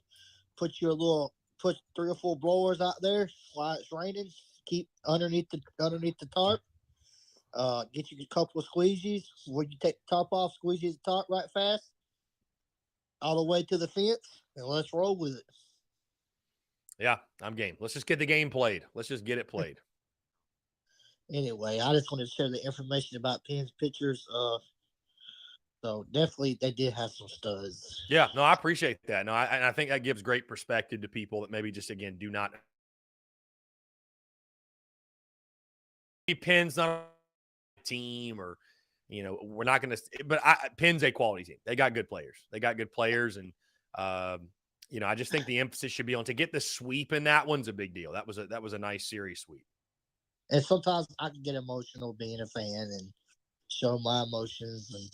Put 3 or 4 blowers out there while it's raining. Keep underneath the tarp. Get you a couple of squeegees. When you take the top off, squeegee the top right fast, all the way to the fence, and let's roll with it. yeah, I'm game. Let's just get the game played. Let's just get it played. Anyway, I just wanted to share the information about Penn's pitchers. So definitely they did have some studs. Yeah, no, I appreciate that. No, I think that gives great perspective to people that maybe just again do not. Penn's not a team, or we're not going to. But Penn's a quality team. They got good players. And I just think the emphasis should be on to get the sweep in that one's a big deal. That was a nice series sweep. And sometimes I can get emotional being a fan and show my emotions and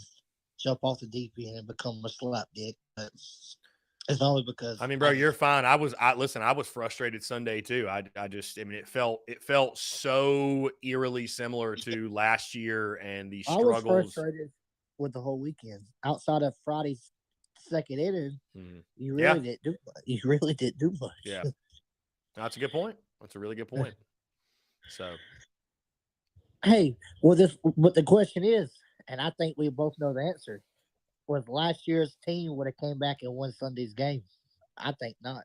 jump off the deep end and become a slapdick. But it's only because I mean, bro, you're fine. I was frustrated Sunday too. It felt so eerily similar to last year and the struggles. I was frustrated with the whole weekend. Outside of Friday's second inning, you really didn't do much. You really didn't do much. Yeah, that's a good point. That's a really good point. So, hey, but the question is, and I think we both know the answer, was last year's team would have came back and won Sunday's game? I think not.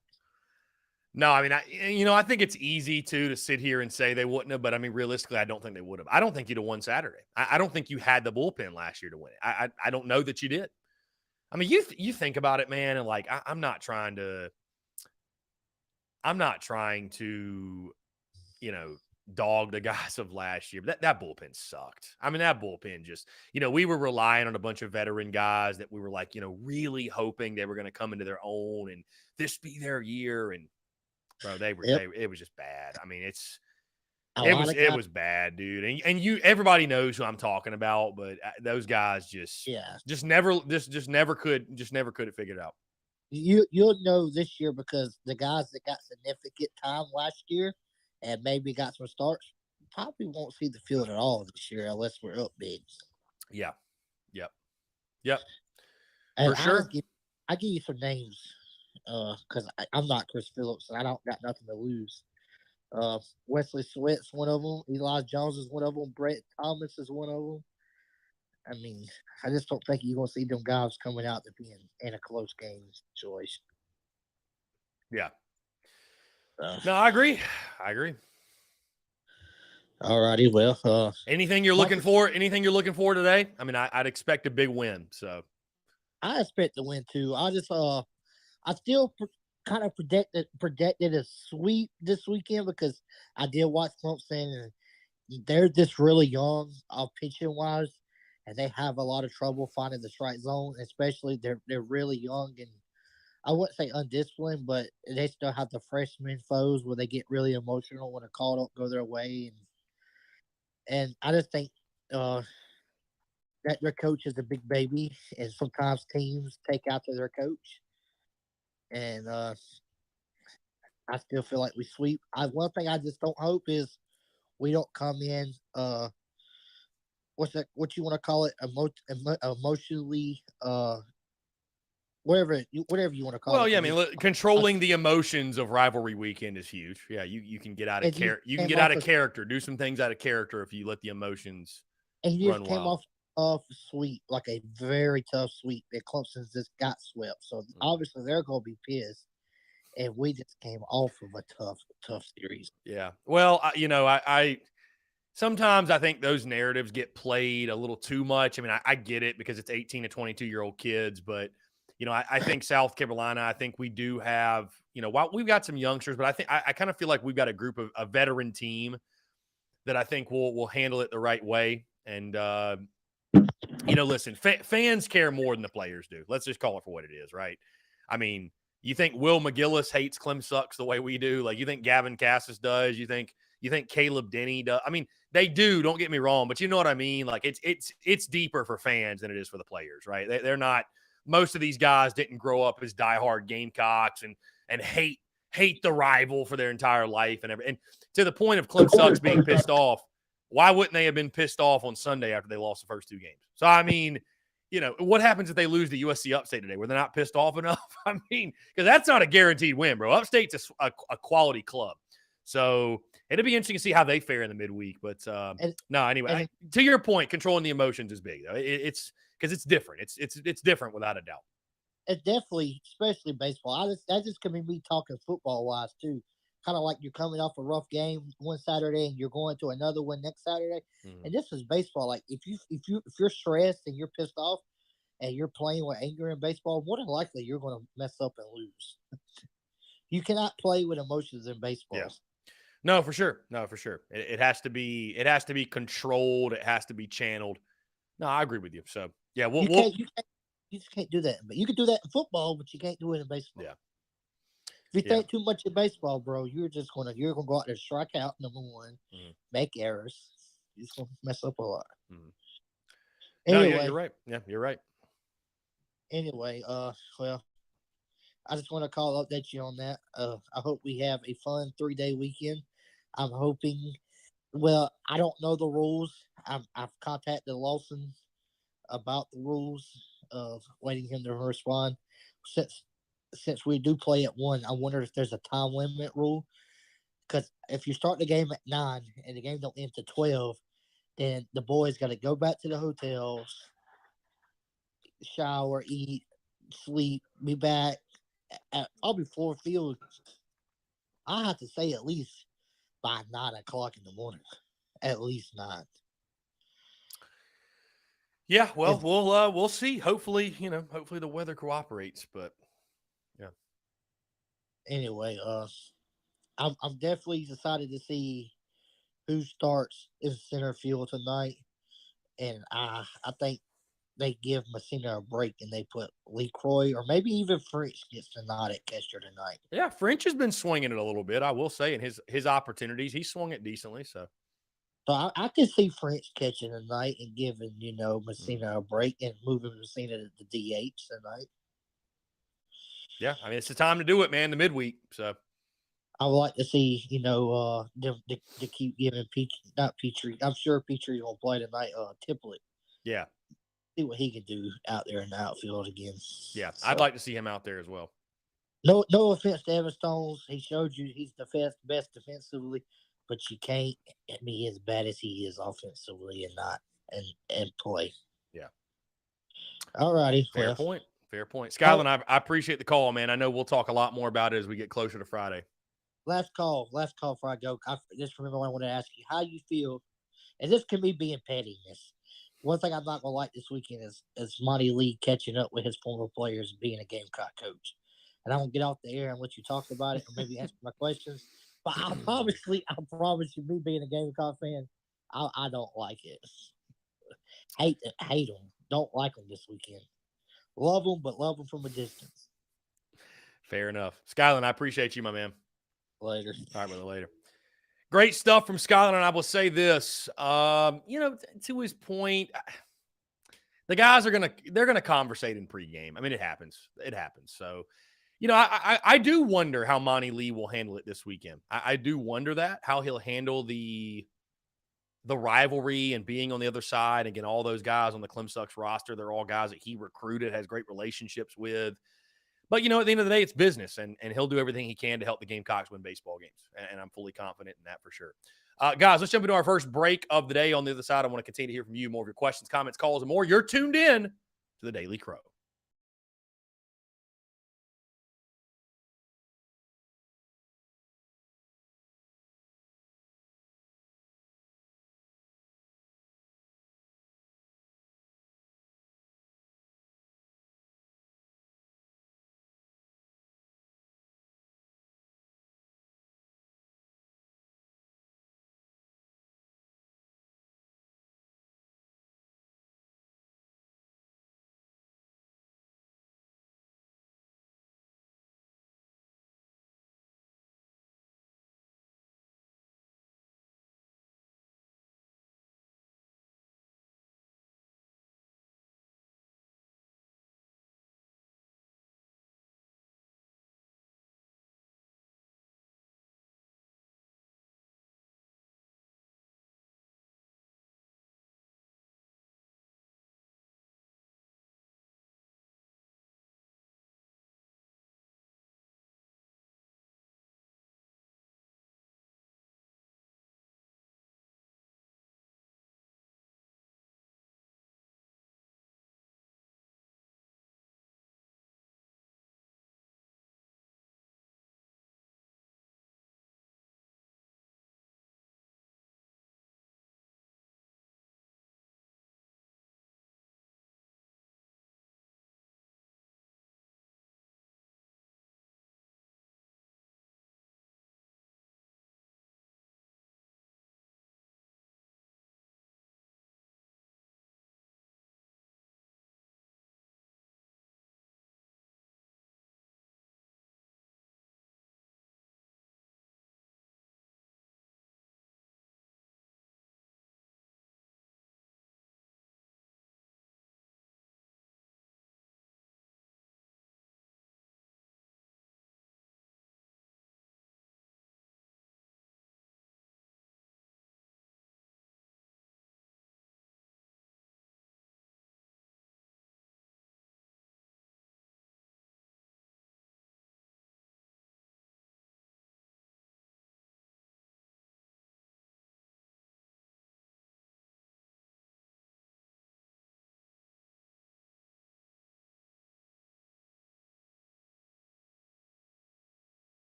No, I mean, I think it's easy to sit here and say they wouldn't have, but I mean, realistically, I don't think they would have. I don't think you'd have won Saturday. I don't think you had the bullpen last year to win it. I don't know that you did. I mean, you think about it, man, and like I'm not trying to, dog the guys of last year. But that bullpen sucked. I mean, that bullpen just, we were relying on a bunch of veteran guys that we were like, really hoping they were going to come into their own and this be their year. And bro, it was just bad. I mean, it was bad, dude. And everybody knows who I'm talking about, but those guys just never could have figured it out. You'll know this year because the guys that got significant time last year and maybe got some starts probably won't see the field at all this year unless we're up big. Yeah. Yep. And for sure. I give you some names because I'm not Chris Phillips and I don't got nothing to lose. Wesley Sweat's one of them. Eli Jones is one of them. Brett Thomas is one of them. I mean, I just don't think you're going to see them guys coming out to be in a close game situation. Yeah. No, I agree. All righty. Well, anything you're looking for today? I mean, I'd expect a big win. So I expect to win too. I still kind of predicted a sweep this weekend because I did watch Clemson and they're just really young, pitching wise, and they have a lot of trouble finding the strike zone. Especially they're really young and I wouldn't say undisciplined, but they still have the freshman foes where they get really emotional when a call don't go their way, and I just think that their coach is a big baby, and sometimes teams take after their coach, and I still feel like we sweep. One thing I just don't hope is we don't come in. What you want to call it? Emotionally. Whatever you want to call it. Well, yeah, I mean, controlling the emotions of rivalry weekend is huge. Yeah, you can get out of character. You can get out of character. Do some things out of character if you let the emotions and he just run came wild. off sweep, like a very tough sweep. And Clemson just got swept, so obviously they're going to be pissed. And we just came off of a tough series. Yeah. Well, I sometimes I think those narratives get played a little too much. I mean, I get it because it's 18 to 22-year-old kids, but I think South Carolina, I think we do have, while we've got some youngsters, but I think I kind of feel like we've got a group of a veteran team that I think will handle it the right way. And, listen, fans care more than the players do. Let's just call it for what it is, right? I mean, you think Will McGillis hates Clem Sucks the way we do? Like, you think Gavin Cassis does? You think Caleb Denny does? I mean, They do. Don't get me wrong, but you know what I mean. Like it's deeper for fans than it is for the players, right? They're not. Most of these guys didn't grow up as diehard Gamecocks and hate the rival for their entire life and everything. And to the point of Clem Sucks being pissed off, why wouldn't they have been pissed off on Sunday after they lost the first two games? So I mean, what happens if they lose the USC Upstate today? Were they not pissed off enough? I mean, because that's not a guaranteed win, bro. Upstate's a quality club. So it'll be interesting to see how they fare in the midweek. But no, anyway, to your point, controlling the emotions is big, though. It's because it's different. It's different without a doubt. It's definitely, especially baseball. That just could be me talking football wise too. Kind of like you're coming off a rough game one Saturday and you're going to another one next Saturday. And this is baseball. Like if you're stressed and you're pissed off and you're playing with anger in baseball, more than likely you're going to mess up and lose. You cannot play with emotions in baseball. Yeah. No, for sure. It has to be controlled. It has to be channeled. No, I agree with you. So yeah, you just can't do that. But you can do that in football, but you can't do it in baseball. Yeah. If you think too much in baseball, bro, you're gonna go out there, strike out, number one, make errors. You're just gonna mess up a lot. Anyway, no, you're right. Yeah, you're right. Anyway, well, I just want to update you on that. I hope we have a fun 3-day weekend. I'm hoping. Well, I don't know the rules. I've contacted Lawson about the rules of waiting him to respond. Since we do play at 1, I wonder if there's a time limit rule. Because if you start the game at 9 and the game don't end to 12, then the boys got to go back to the hotels, shower, eat, sleep, be back. I'll be Ford Field. I have to say at least by 9 o'clock in the morning. At least 9. Yeah, well, we'll see. Hopefully, hopefully the weather cooperates. But yeah. Anyway, I'm definitely excited to see who starts in center field tonight, and I think they give Messina a break and they put Lee Croy or maybe even French gets the nod at catcher tonight. Yeah, French has been swinging it a little bit, I will say, in his opportunities. He swung it decently, so I can see French catching tonight and giving Messina a break and moving Messina to the DH tonight. Yeah, I mean it's the time to do it, man. The midweek, so I would like to see them to keep giving not Petrie. I'm sure Petrie will play tonight. Triplett. Yeah. See what he can do out there in the outfield again. Yeah, so, I'd like to see him out there as well. No offense to Evan Stones. He showed you he's the best defensively, but you can't be as bad as he is offensively and not and play. Yeah. All righty. Fair point. Skyland, I appreciate the call, man. I know we'll talk a lot more about it as we get closer to Friday. Last call before I go. I just remember I want to ask you how you feel, and this can be being pettiness. One thing I'm not gonna like this weekend is Monty Lee catching up with his former players and being a Gamecock coach. And I won't get off the air and let you talk about it or maybe answer my questions. But I promise you, me being a Gamecock fan, I don't like it. Hate them. Don't like them this weekend. Love them, but love them from a distance. Fair enough. Skyland, I appreciate you, my man. Later. All right, brother, later. Great stuff from Skyland, and I will say this. To his point, the guys they're gonna conversate in pregame. I mean, it happens. So, I do wonder how Monty Lee will handle it this weekend. I do wonder how he'll handle the rivalry and being on the other side. Again, all those guys on the Clem Sucks roster, they're all guys that he recruited, has great relationships with. But, at the end of the day, it's business, and he'll do everything he can to help the Gamecocks win baseball games. And I'm fully confident in that for sure. Guys, let's jump into our first break of the day. On the other side, I want to continue to hear from you, more of your questions, comments, calls, and more. You're tuned in to the Daily Crow.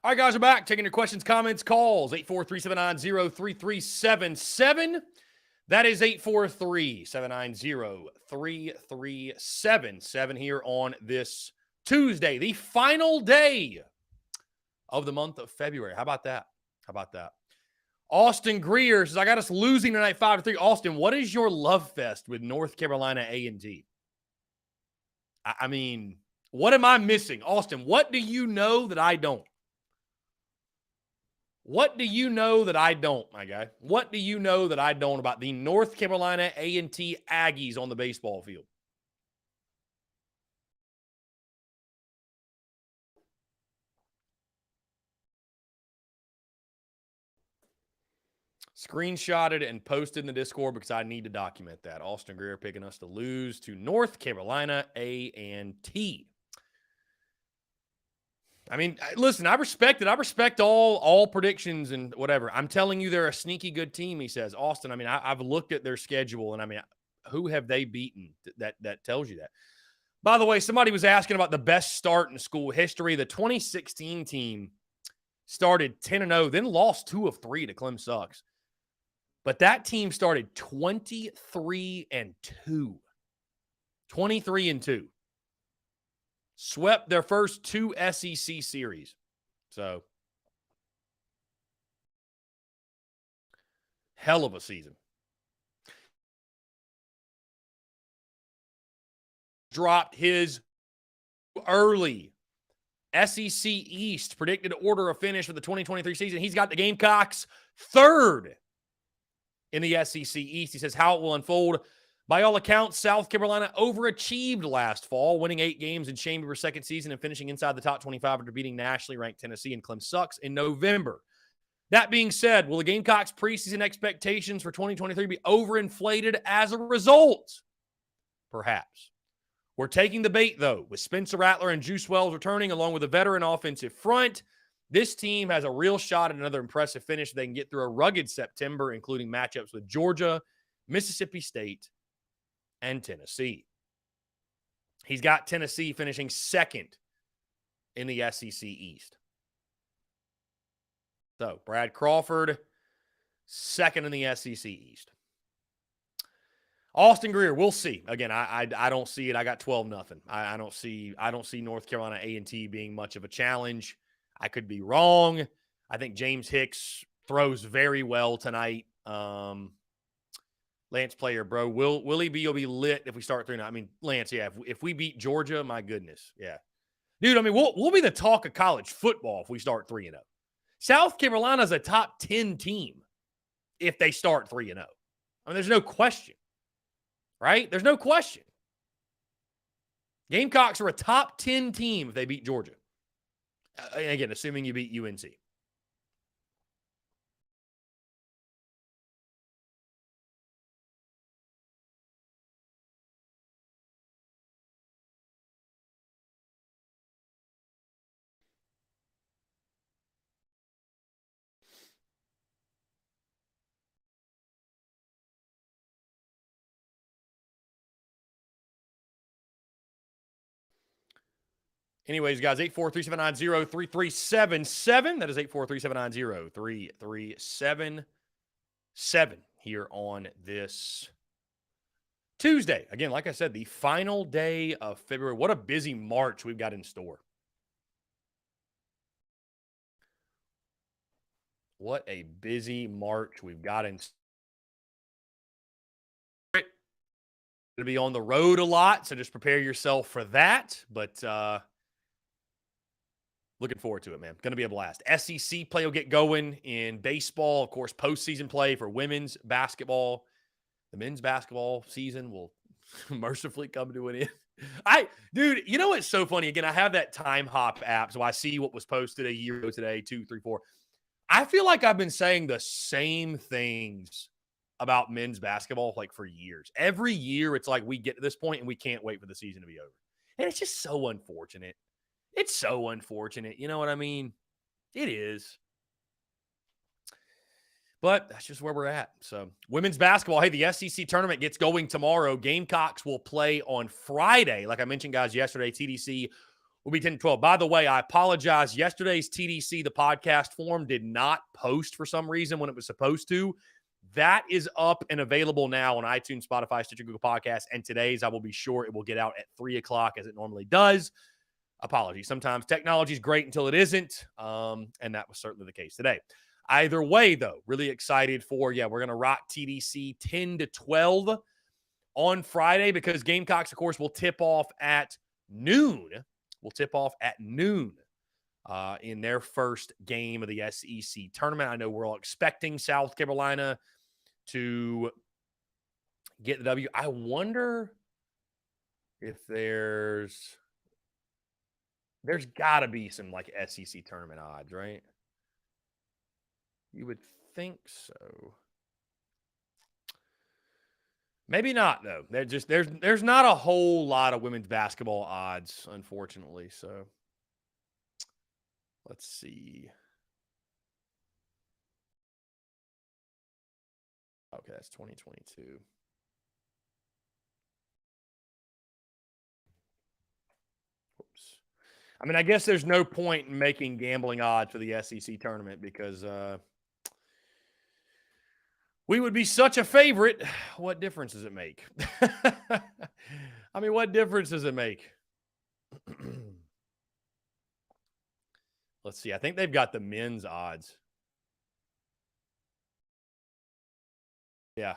All right, guys, we're back. Taking your questions, comments, calls. 843-790-3377. That is 843-790-3377 here on this Tuesday, the final day of the month of February. How about that? Austin Greer says, I got us losing tonight 5-3. Austin, what is your love fest with North Carolina A&T? I mean, what am I missing? Austin, what do you know that I don't? What do you know that I don't, my guy? What do you know that I don't about the North Carolina A&T Aggies on the baseball field? Screenshotted and posted in the Discord because I need to document that. Austin Greer picking us to lose to North Carolina A&T. I mean, listen, I respect it. I respect all predictions and whatever. I'm telling you, they're a sneaky good team, he says. Austin, I mean, I've looked at their schedule, and I mean, who have they beaten that tells you that? By the way, somebody was asking about the best start in school history. The 2016 team started 10-0, then lost 2 of 3 to Clem Sucks. But that team started 23-2. 23-2. Swept their first 2 SEC series. So, hell of a season. Dropped his early SEC East predicted order of finish for the 2023 season. He's got the Gamecocks 3rd in the SEC East. He says how it will unfold. By all accounts, South Carolina overachieved last fall, winning 8 games in Shane Beaver's second season and finishing inside the top 25 after beating nationally ranked Tennessee and Clem Sucks in November. That being said, will the Gamecocks' preseason expectations for 2023 be overinflated as a result? Perhaps. We're taking the bait, though, with Spencer Rattler and Juice Wells returning along with a veteran offensive front. This team has a real shot at another impressive finish. They can get through a rugged September, including matchups with Georgia, Mississippi State, and Tennessee. He's got Tennessee finishing 2nd in the SEC East. So, Brad Crawford, 2nd in the SEC East. Austin Greer, we'll see. Again, I don't see it. I got 12-0. I don't see North Carolina A&T being much of a challenge. I could be wrong. I think James Hicks throws very well tonight. Lance Player, bro. Will he be lit if we start 3-0? I mean, Lance, yeah. If we beat Georgia, my goodness, yeah, dude. I mean, we'll be the talk of college football if we start 3-0. South Carolina's a top 10 team if they start 3-0. I mean, there's no question, right? There's no question. Gamecocks are a top 10 team if they beat Georgia. Again, assuming you beat UNC. Anyways, guys, 843-790-3377. That is 843-790-3377 here on this Tuesday. Again, like I said, the final day of February. What a busy March we've got in store. What a busy March we've got in store. Going to be on the road a lot, so just prepare yourself for that. But looking forward to it, man. Going to be a blast. SEC play will get going in baseball. Of course, postseason play for women's basketball. The men's basketball season will mercifully come to an end. Dude, you know what's so funny? Again, I have that Time Hop app, so I see what was posted a year ago today, 2, 3, 4. I feel like I've been saying the same things about men's basketball like for years. Every year, it's like we get to this point and we can't wait for the season to be over. And it's just so unfortunate. It's so unfortunate. You know what I mean? It is. But that's just where we're at. So, women's basketball. Hey, the SEC tournament gets going tomorrow. Gamecocks will play on Friday. Like I mentioned, guys, yesterday, TDC will be 10-12. By the way, I apologize. Yesterday's TDC, the podcast form, did not post for some reason when it was supposed to. That is up and available now on iTunes, Spotify, Stitcher, Google Podcasts. And today's, I will be sure it will get out at 3 o'clock as it normally does. Apologies. Sometimes technology is great until it isn't. And that was certainly the case today. Either way, though, really excited for, we're going to rock TDC 10-12 on Friday because Gamecocks, of course, will tip off at noon. In their first game of the SEC tournament. I know we're all expecting South Carolina to get the W. I wonder if there's got to be some like SEC tournament odds, right? You would think so. Maybe not, though. There's not a whole lot of women's basketball odds, unfortunately. So let's see. Okay, that's 2022. Oops. I mean, I guess there's no point in making gambling odds for the SEC tournament because we would be such a favorite. What difference does it make? I mean, what difference does it make? Let's see. I think they've got the men's odds. Yeah.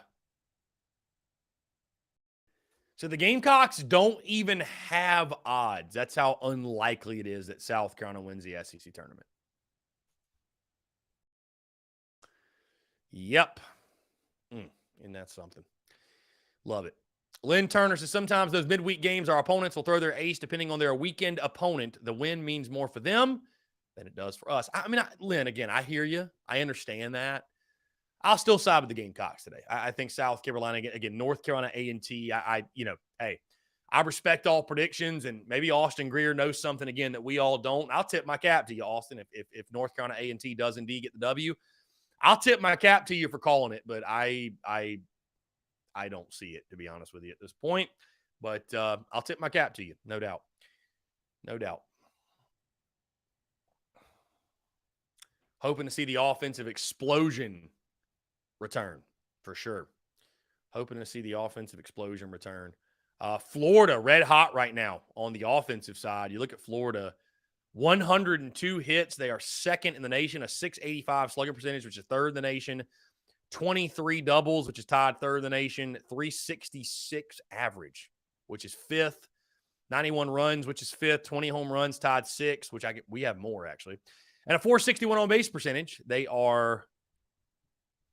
So the Gamecocks don't even have odds. That's how unlikely it is that South Carolina wins the SEC tournament. Yep. Isn't that something? Love it. Lynn Turner says sometimes those midweek games, our opponents will throw their ace depending on their weekend opponent. The win means more for them than it does for us. I mean, Lynn, again, I hear you. I understand that. I'll still side with the Gamecocks today. I think South Carolina, again, North Carolina A&T, hey, I respect all predictions, and maybe Austin Greer knows something, again, that we all don't. I'll tip my cap to you, Austin, if North Carolina A&T does indeed get the W. I'll tip my cap to you for calling it, but I don't see it, to be honest with you at this point. But I'll tip my cap to you, no doubt. No doubt. Hoping to see the offensive explosion return, for sure. Hoping to see the offensive explosion return. Florida, red hot right now on the offensive side. You look at Florida, 102 hits. They are second in the nation, a .685 slugging percentage, which is third in the nation. 23 doubles, which is tied third in the nation. 366 average, which is fifth. 91 runs, which is fifth. 20 home runs, tied sixth, which we have more, actually. And a .461 on base percentage. They are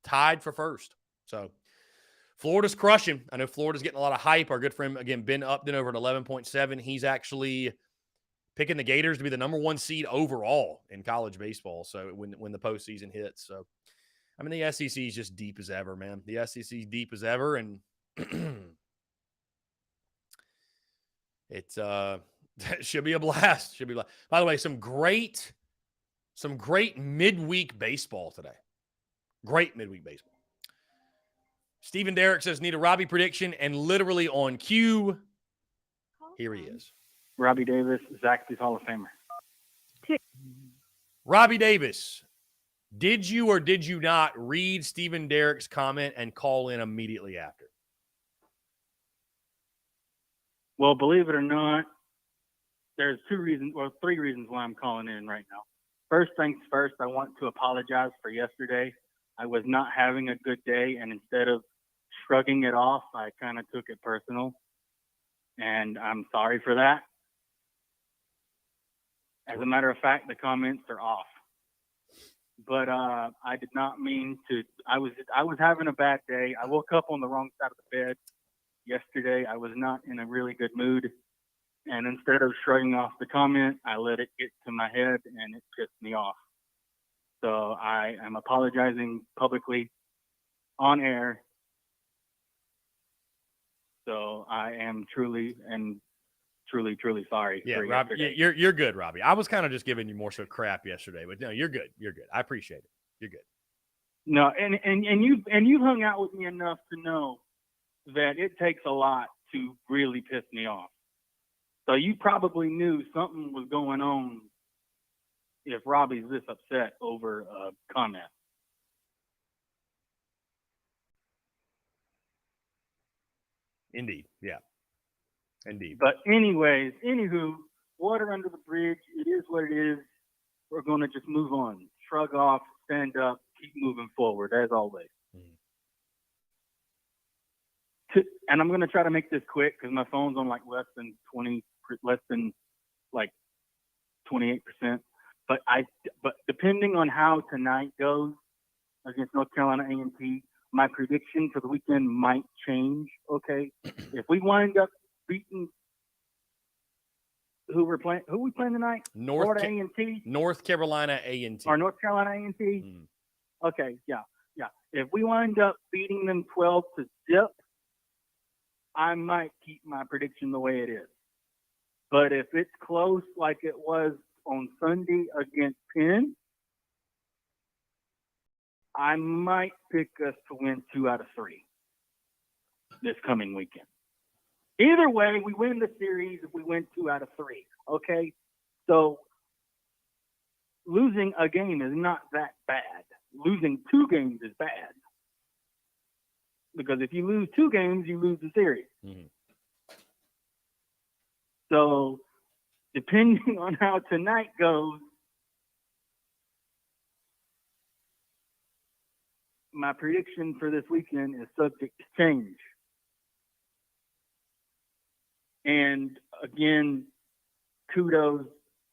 tied for first. So Florida's crushing. I know Florida's getting a lot of hype. Our good friend, again, Ben Upton over at 11.7. He's actually picking the Gators to be the number one seed overall in college baseball. So when the postseason hits. So, I mean, the SEC is just deep as ever, man. The SEC is deep as ever. And it should be a blast. Should be a blast. By the way, some great midweek baseball today. Great midweek baseball. Stephen Derrick says, need a Robbie prediction, and literally on cue, here he is. Robbie Davis, Zaxby's Hall of Famer. Robbie Davis, did you or did you not read Stephen Derrick's comment and call in immediately after? Well, believe it or not, there's three reasons why I'm calling in right now. First things first, I want to apologize for yesterday. I was not having a good day, and instead of shrugging it off, I kind of took it personal, and I'm sorry for that. As a matter of fact, the comments are off. But I did not mean to. I was having a bad day. I woke up on the wrong side of the bed yesterday. I was not in a really good mood, and instead of shrugging off the comment, I let it get to my head, and it pissed me off. So I am apologizing publicly on air. So I am truly sorry. Yeah, Robbie, you're good, Robbie. I was kind of just giving you more so crap yesterday, but no, you're good. You're good. I appreciate it. You're good. No, and you've hung out with me enough to know that it takes a lot to really piss me off. So you probably knew something was going on if Robbie's this upset over a comment. Indeed. Yeah. Indeed. But anyways, anywho, water under the bridge. It is what it is. We're going to just move on. Shrug off, stand up, keep moving forward, as always. And I'm going to try to make this quick because my phone's on like less than 28%. But depending on how tonight goes against North Carolina A&T, my prediction for the weekend might change. Okay, if we wind up beating who we playing tonight, Florida A&T, North Carolina A&T, or North Carolina A&T. Okay, yeah. If we wind up beating them 12-0, I might keep my prediction the way it is. But if it's close like it was on Sunday against Penn, I might pick us to win 2 out of 3 this coming weekend. Either way, we win the series if we win 2 out of 3. Okay? So losing a game is not that bad. Losing 2 games is bad. Because if you lose 2 games, you lose the series. Mm-hmm. So depending on how tonight goes, my prediction for this weekend is subject to change. And again, kudos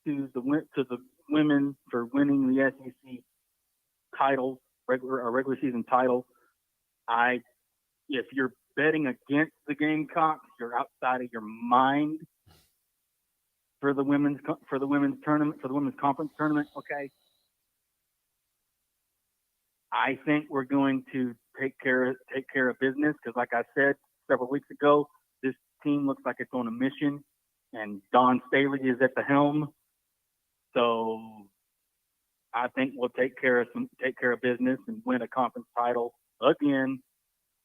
to the women for winning the SEC title, regular season title. If you're betting against the Gamecocks, you're outside of your mind for the women's tournament, for the women's conference tournament. Okay. I think we're going to take care of business because, like I said several weeks ago, this team looks like it's on a mission, and Dawn Staley is at the helm. So I think we'll take care of business and win a conference title again.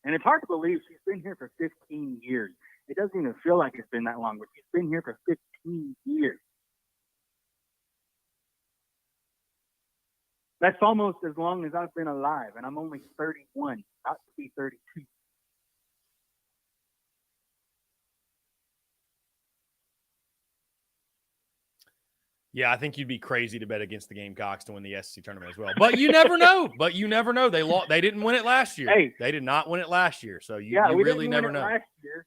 And it's hard to believe she's been here for 15 years. It doesn't even feel like it's been that long, but she's been here for 15 years. That's almost as long as I've been alive, and I'm only 31, about to be 32. Yeah, I think you'd be crazy to bet against the Gamecocks to win the SEC tournament as well. But you never know. They lost. They didn't win it last year. Hey, they did not win it last year. So you really never know. Last year.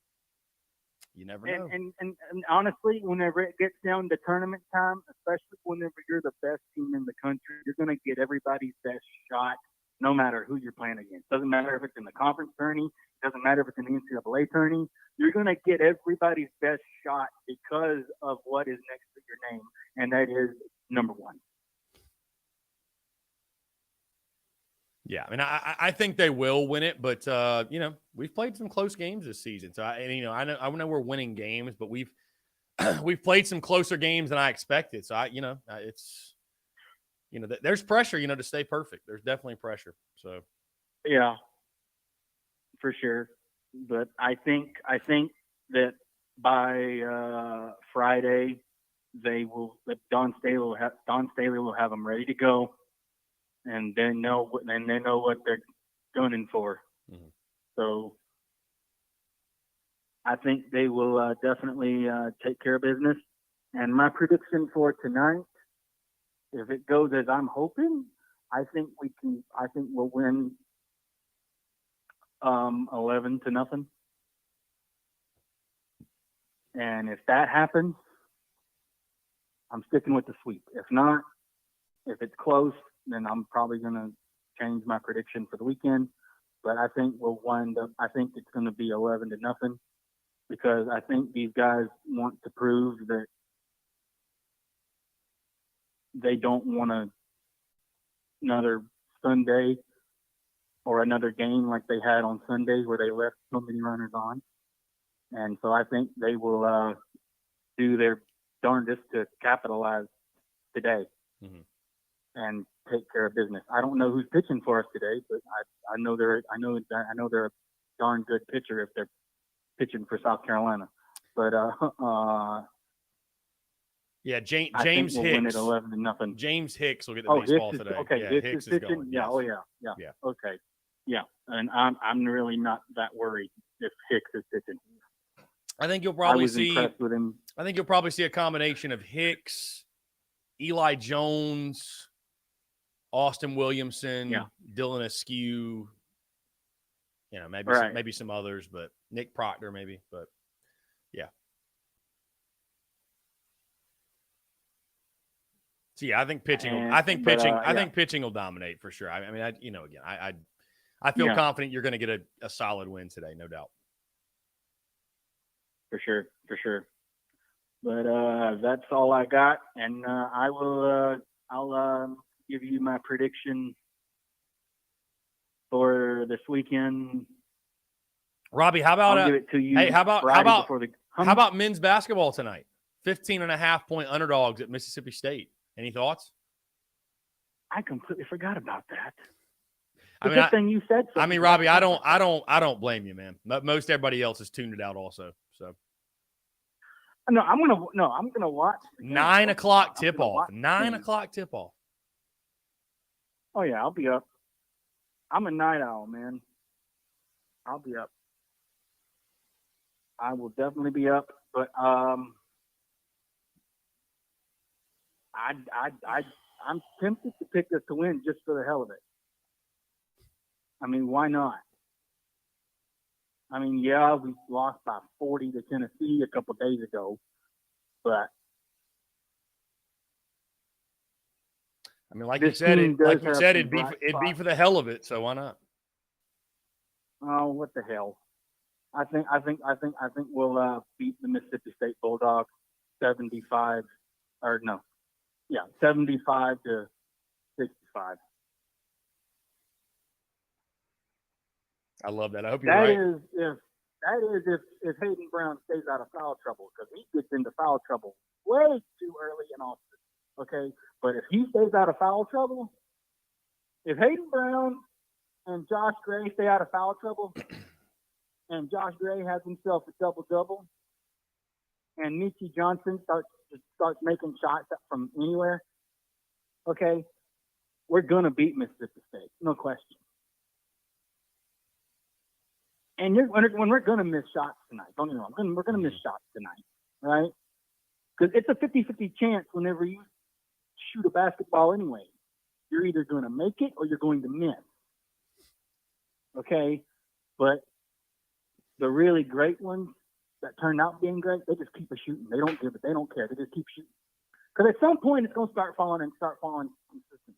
You never know. And honestly, whenever it gets down to tournament time, especially whenever you're the best team in the country, you're going to get everybody's best shot, no matter who you're playing against. Doesn't matter if it's in the conference tourney. Doesn't matter if it's in the NCAA tourney. You're going to get everybody's best shot because of what is next to your name, and that is number 1. Yeah, I mean, I think they will win it, but we've played some close games this season. So I know we're winning games, but we've played some closer games than I expected. So there's pressure, to stay perfect. There's definitely pressure. So yeah, for sure. But I think that by Friday Dawn Staley will have them ready to go. And they know what they're gunning for. Mm-hmm. So I think they will definitely take care of business. And my prediction for tonight, if it goes as I'm hoping, I think we'll win 11-0. And if that happens, I'm sticking with the sweep. If not, if it's close, then I'm probably going to change my prediction for the weekend. But I think I think it's going to be 11-0 because I think these guys want to prove that they don't want another Sunday or another game like they had on Sunday where they left so many runners on. And so I think they will do their darndest to capitalize today. Mm-hmm. And take care of business. I don't know who's pitching for us today, but I know they're a darn good pitcher if they're pitching for South Carolina. But Yeah, I think James we'll win Hicks. it 11-0. James Hicks will get the Oh, baseball Hicks is today. okay. Yeah, Hicks is is pitching. going. Yeah. Yes. Oh yeah. Yeah. Yeah. Okay. Yeah. And I'm really not that worried if Hicks is pitching. I think you'll I probably was see. impressed with him. I think you'll probably see a combination of Hicks, Eli Jones, Austin Williamson, Yeah. Dylan Askew. You know, maybe Right. maybe some others, but Nick Proctor maybe. But yeah. So yeah, I think pitching. I think pitching will dominate for sure. I mean, I feel Yeah. confident you're going to get a solid win today, no doubt. For sure. But that's all I got, and I'll give you my prediction for this weekend. Robbie, how about I'll give it to you. hey, how about before the how about men's basketball tonight? 15.5-point underdogs at Mississippi State. Any thoughts? I completely forgot about that. I mean, Good thing you said something. I mean, Robbie, I don't blame you, man. Most everybody else has tuned it out also. So No, I'm gonna watch. 9 o'clock I'm gonna tip off. watch 9 the game. o'clock tip off. Oh yeah, I'll be up. I'm a night owl, man. I'll be up. I will definitely be up, but I'm tempted to pick us to win just for the hell of it. I mean, why not? I mean, yeah, we lost by 40 to Tennessee a couple days ago, but I mean, like this you said, team does have some it'd be bright for the hell of it. So why not? oh, what the hell? I think we'll beat the Mississippi State Bulldogs 75 to 65. I love that. I hope you're right. That is if Hayden Brown stays out of foul trouble, because he gets into foul trouble way too early in Austin. Okay, but if he stays out of foul trouble, if Hayden Brown and Josh Gray stay out of foul trouble, and Josh Gray has himself a double-double, and Mickey Johnson starts making shots from anywhere, okay, we're gonna beat Mississippi State, no question. And when we're gonna miss shots tonight, don't get me wrong, we're gonna miss shots tonight, right? Because it's a 50-50 chance whenever you shoot a basketball anyway. You're either going to make it or you're going to miss. Okay? But the really great ones that turn out being great, they just keep shooting. They don't give it. They don't care. They just keep shooting. Because at some point, it's going to start falling consistently.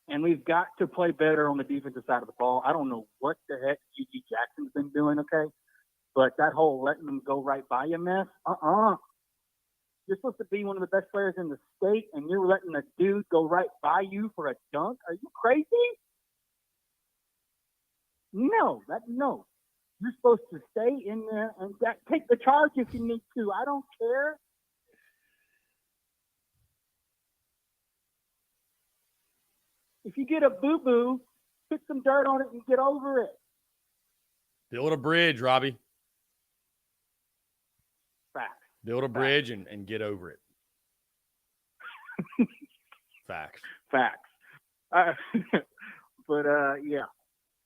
And we've got to play better on the defensive side of the ball. I don't know what the heck G.G. Jackson's been doing, okay? But that whole letting them go right by you mess, You're supposed to be one of the best players in the state, and you're letting a dude go right by you for a dunk? Are you crazy? No. You're supposed to stay in there and take the charge if you need to. I don't care. If you get a boo-boo, put some dirt on it and get over it. Build a bridge, Robbie. Facts. Build a bridge and get over it. Facts. But yeah,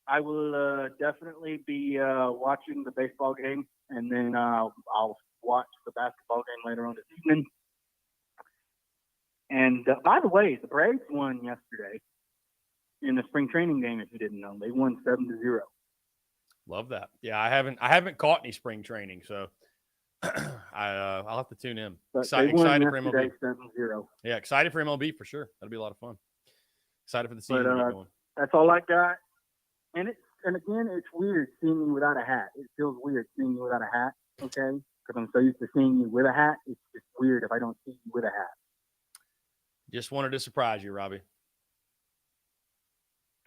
I will definitely be watching the baseball game, and then I'll watch the basketball game later on this evening. And by the way, the Braves won yesterday in the spring training game. If you didn't know, they won 7-0. Love that. Yeah, I haven't caught any spring training, so I'll have to tune in. But Excited for MLB. 7-0. Yeah, excited for MLB for sure. That'll be a lot of fun. Excited for the season to get going. That's all I got. And again, it's weird seeing you without a hat. It feels weird seeing you without a hat. Okay, because I'm so used to seeing you with a hat. It's just weird if I don't see you with a hat. Just wanted to surprise you, Robbie.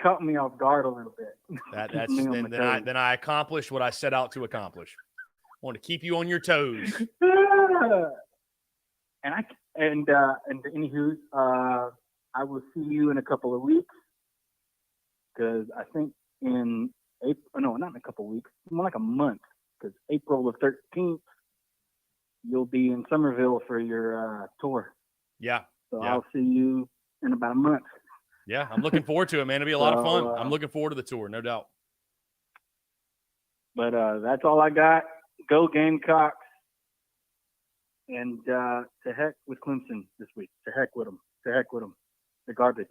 Caught me off guard a little bit. Then I accomplished what I set out to accomplish. I want to keep you on your toes. And anywho, I will see you in a couple of weeks, because I think in April. No, not in a couple of weeks. More like a month, because April the 13th you'll be in Somerville for your tour. Yeah. So Yeah. I'll see you in about a month. Yeah. I'm looking forward to it, man. It'll be a lot of fun. So, I'm looking forward to the tour, no doubt. But that's all I got. Go Gamecocks. And to heck with Clemson this week. To heck with them. To heck with them. The garbage.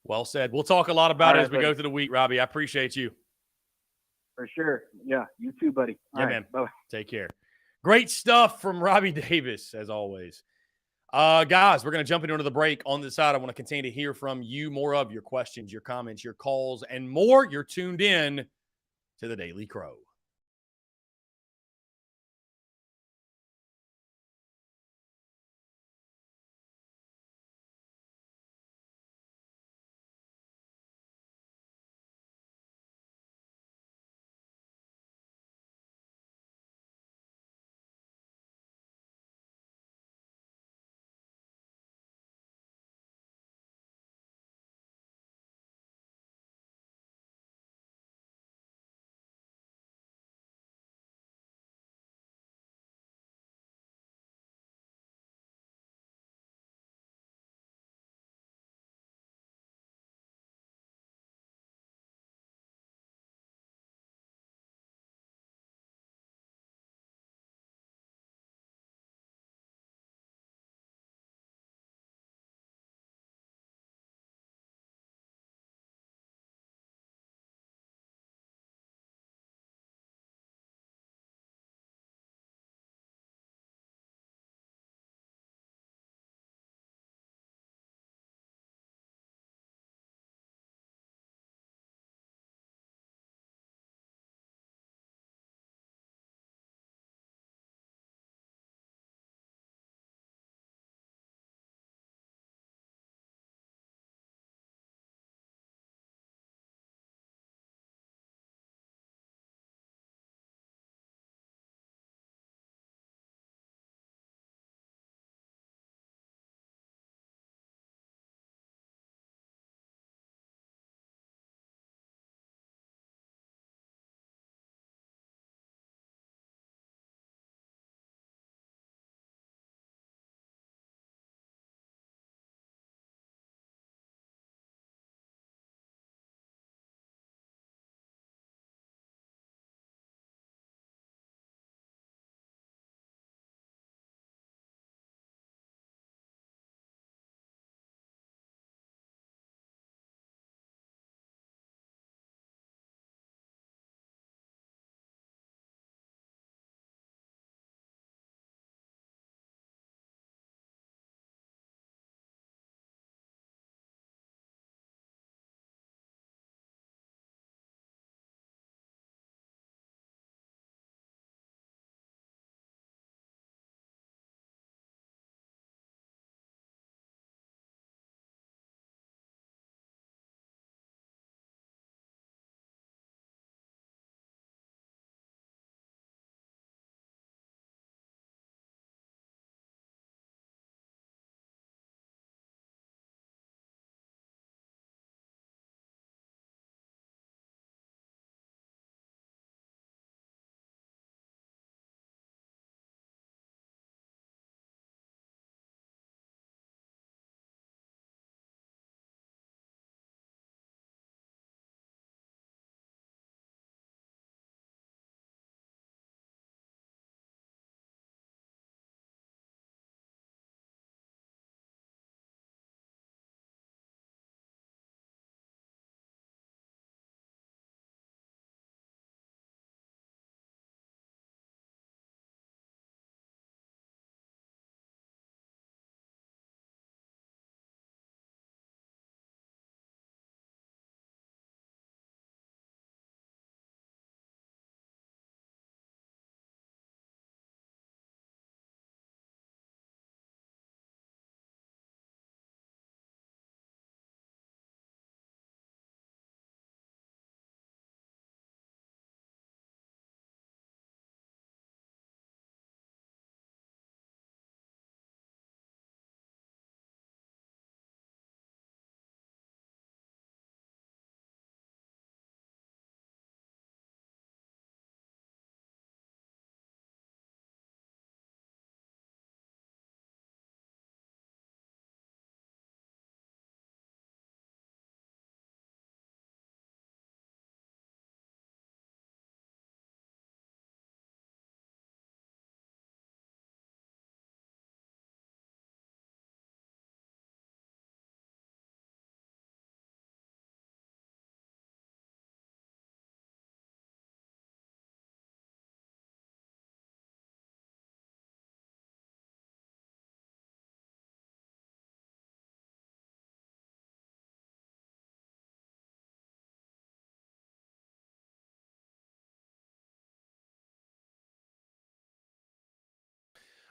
Well said. We'll talk a lot about All it right, as we buddy. go through the week, Robbie. I appreciate you. For sure. Yeah, you too, buddy. Yeah, All right, man. bye. Take care. Great stuff from Robbie Davis, as always. Guys, we're going to jump into the break. On the side, I want to continue to hear from you, more of your questions, your comments, your calls, and more. You're tuned in to the Daily Crow.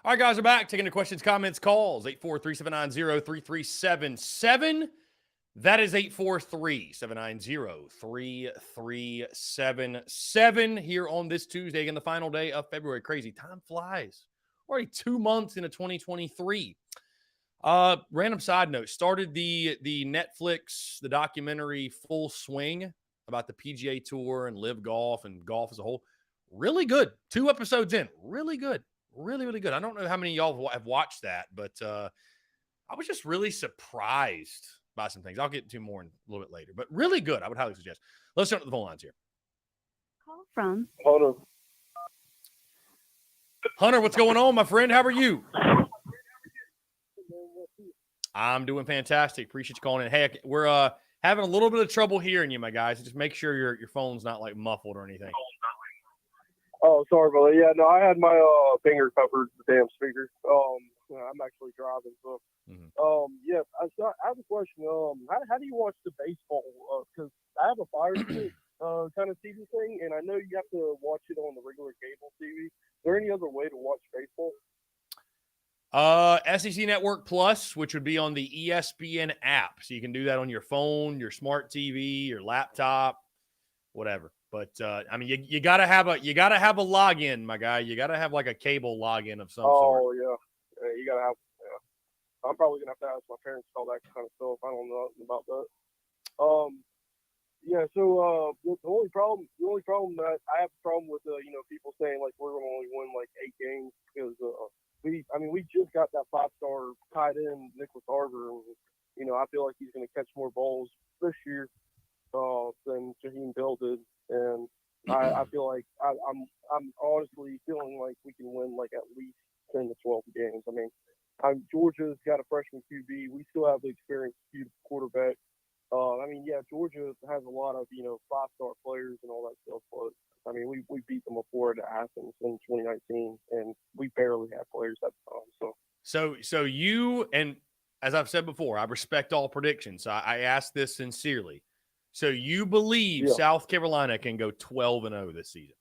All right, guys, we're back. Taking the questions, comments, calls. 843-790-3377. That is 843-790-3377 here on this Tuesday, again, the final day of February. Crazy. Time flies. Already 2 months into 2023. Random side note, started the Netflix, the documentary Full Swing about the PGA Tour and Live Golf and golf as a whole. Really good. 2 episodes in. Really good. Really, really good. I don't know how many of y'all have watched that, but I was just really surprised by some things. I'll get to more in a little bit later, but really good. I would highly suggest. Let's jump to the phone lines here. Call from Hunter, what's going on, my friend? How are you? I'm doing fantastic. Appreciate you calling in. Hey, we're having a little bit of trouble hearing you, my guys. Just make sure your phone's not like muffled or anything. Oh, sorry about that. Yeah, no, I had my finger covered the damn speaker. I'm actually driving, so yeah. So I have a question. How do you watch the baseball? Because I have a Fire Stick kind of TV thing, and I know you have to watch it on the regular cable TV. Is there any other way to watch baseball? SEC Network Plus, which would be on the ESPN app, so you can do that on your phone, your smart TV, your laptop, whatever. But I mean, you gotta have a login, my guy. You gotta have like a cable login of some sort. Oh yeah, you gotta have. Yeah. I'm probably gonna have to ask my parents all that kind of stuff. I don't know nothing about that. Yeah. So the only problem that I have a problem with, people saying like we're gonna only win like 8 games because we just got that 5-star tight end Nicholas Arbor, and I feel like he's gonna catch more balls this year than Jaheim Bell did. And I feel like I'm honestly feeling like we can win like at least 10 to 12 games. I mean, Georgia's got a freshman QB. We still have the experienced quarterback. Yeah, Georgia has a lot of 5-star players and all that stuff. But I mean, we beat them before at Athens in 2019, and we barely had players at the time. So you, and as I've said before, I respect all predictions. I ask this sincerely. So you believe South Carolina can go 12-0 this season?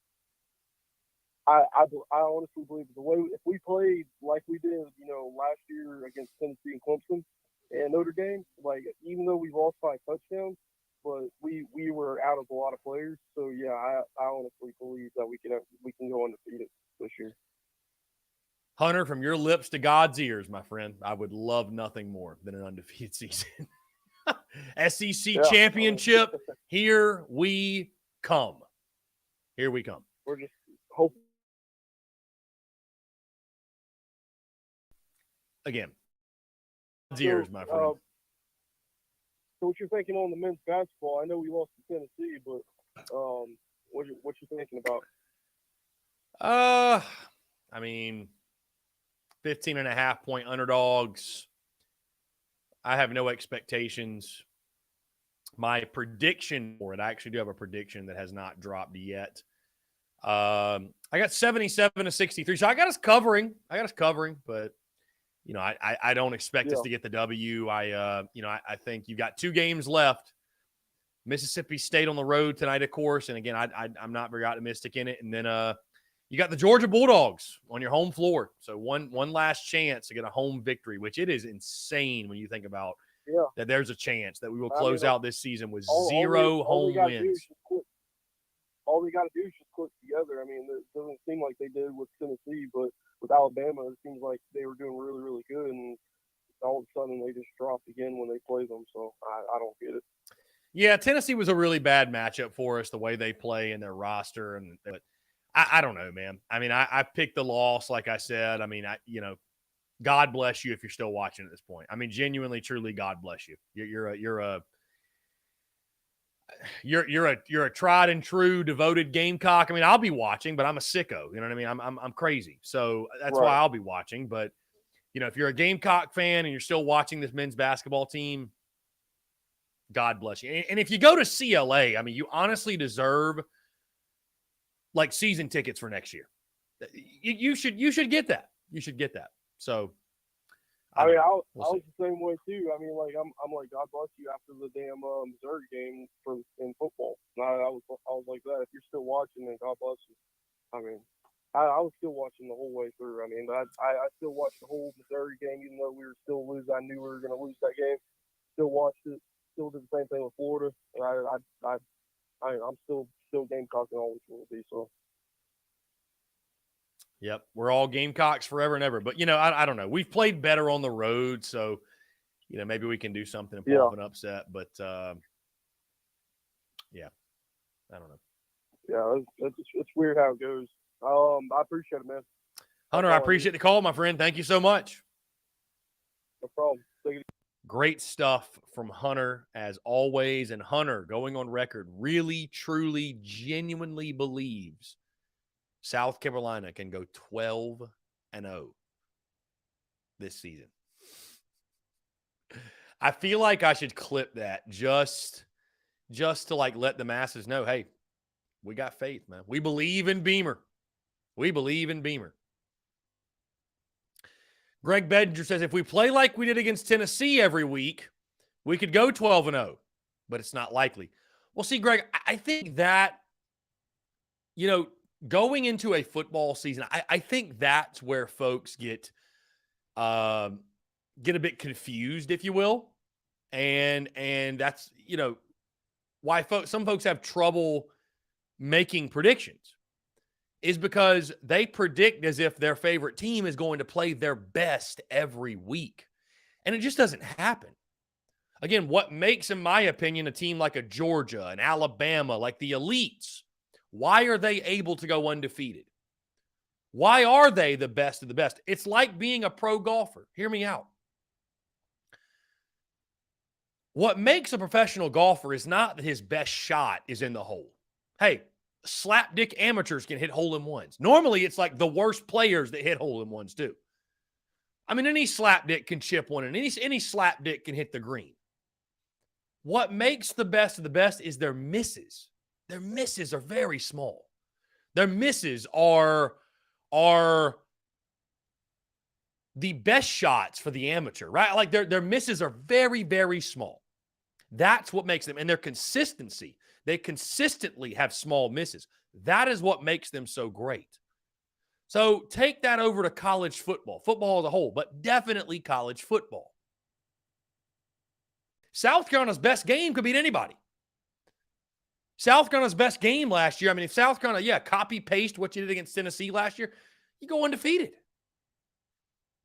I honestly believe the way if we played like we did, last year against Tennessee and Clemson and Notre Dame, like even though we lost by a touchdown, but we were out of a lot of players. So yeah, I honestly believe that we can go undefeated this year. Hunter, from your lips to God's ears, my friend, I would love nothing more than an undefeated season. SEC championship, here we come. Here we come. We're just hoping. Again, ears, my friend. So what you're thinking on the men's basketball? I know we lost to Tennessee, but what you thinking about? 15.5-point underdogs. I have no expectations. My prediction for it, I actually do have a prediction that has not dropped yet. I got 77-63. So I got us covering, but I don't expect us to get the W. I think you've got 2 games left. Mississippi State on the road tonight, of course. And again, I'm not very optimistic in it. And then you got the Georgia Bulldogs on your home floor. So one last chance to get a home victory, which it is insane when you think about that there's a chance that we will close out this season with 0 home wins. All they got to do is just click together. I mean, it doesn't seem like they did with Tennessee, but with Alabama, it seems like they were doing really, really good. And all of a sudden, they just dropped again when they play them. So I don't get it. Yeah, Tennessee was a really bad matchup for us, the way they play in their roster. But I don't know, man. I mean, I picked the loss, like I said. I mean, God bless you if you're still watching at this point. I mean, genuinely, truly, God bless you. You're a tried and true devoted Gamecock. I mean, I'll be watching, but I'm a sicko. You know what I mean? I'm crazy. So that's why I'll be watching. But if you're a Gamecock fan and you're still watching this men's basketball team, God bless you. And if you go to CLA, I mean, you honestly deserve like season tickets for next year. You should get that. You should get that. So I was the same way too. I mean, like I'm like, God bless you after the damn Missouri game in football. I was like that. If you're still watching, then God bless you. I mean, I was still watching the whole way through. I mean, I still watched the whole Missouri game, even though we were still losing. I knew we were going to lose that game. Still watched it. Still did the same thing with Florida. And I'm still Gamecock and always will be. So. Yep, we're all Gamecocks forever and ever. But, you know, I don't know. We've played better on the road, so, you know, maybe we can do something and pull off an upset. But, yeah, I don't know. Yeah, it's weird how it goes. I appreciate it, man. Hunter, I appreciate the call, my friend. Thank you so much. No problem. Take it. Great stuff from Hunter, as always. And Hunter, going on record, really, truly, genuinely believes South Carolina can go 12-0 this season. I feel like I should clip that just to like let the masses know, hey, we got faith, man. We believe in Beamer. We believe in Beamer. Greg Bedinger says, if we play like we did against Tennessee every week, we could go 12-0, but it's not likely. Well, see, Greg, I think that, you know, going into a football season, I think that's where folks get a bit confused, if you will. And that's, you know, why some folks have trouble making predictions, is because they predict as if their favorite team is going to play their best every week. And it just doesn't happen. Again, what makes, in my opinion, a team like a Georgia, an Alabama, like the elites, why are they able to go undefeated? Why are they the best of the best? It's like being a pro golfer. Hear me out. What makes a professional golfer is not that his best shot is in the hole. Hey, slapdick amateurs can hit hole-in-ones. Normally, it's like the worst players that hit hole-in-ones too. I mean, any slapdick can chip one, and any slapdick can hit the green. What makes the best of the best is their misses. Their misses are very small. Their misses are the best shots for the amateur, right? Like their misses are very, very small. That's what makes them, and their consistency. They consistently have small misses. That is what makes them so great. So take that over to college football as a whole, but definitely college football. South Carolina's best game could beat anybody. South Carolina's best game last year, I mean, if South Carolina, copy-paste what you did against Tennessee last year, you go undefeated.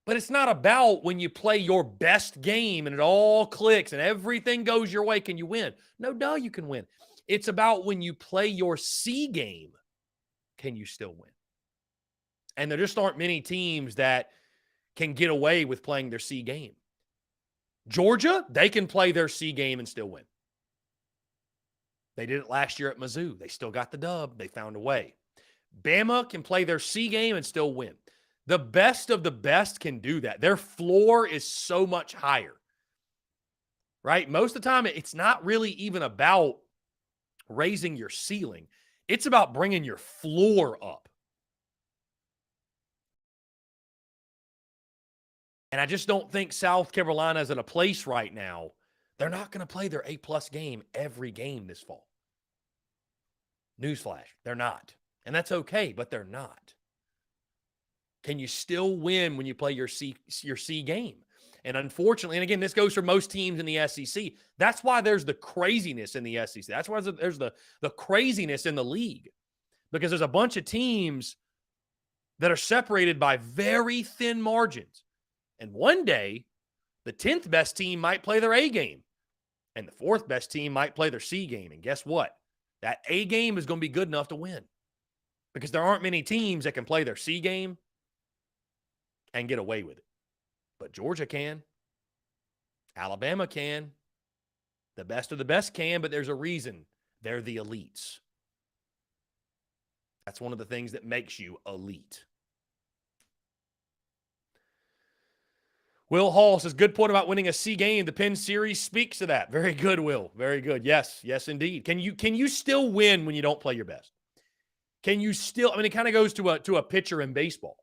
But it's not about when you play your best game and it all clicks and everything goes your way, can you win? No, you can win. It's about when you play your C game, can you still win? And there just aren't many teams that can get away with playing their C game. Georgia, they can play their C game and still win. They did it last year at Mizzou. They still got the dub. They found a way. Bama can play their C game and still win. The best of the best can do that. Their floor is so much higher, right? Most of the time, it's not really even about raising your ceiling. It's about bringing your floor up. And I just don't think South Carolina is in a place right now. They're not going to play their A-plus game every game this fall. Newsflash, they're not. And that's okay, but they're not. Can you still win when you play your C game? And unfortunately, and again, this goes for most teams in the SEC. That's why there's the craziness in the SEC. That's why there's the craziness in the league. Because there's a bunch of teams that are separated by very thin margins. And one day, the 10th best team might play their A game. And the 4th best team might play their C game. And guess what? That A game is going to be good enough to win. Because there aren't many teams that can play their C game and get away with it. But Georgia can. Alabama can. The best of the best can, but there's a reason. They're the elites. That's one of the things that makes you elite. Will Hall says, good point about winning a C game. The Penn series speaks to that. Very good, Will. Very good. Yes, indeed. Can you still win when you don't play your best? Can you still, I mean, it kind of goes to a pitcher in baseball.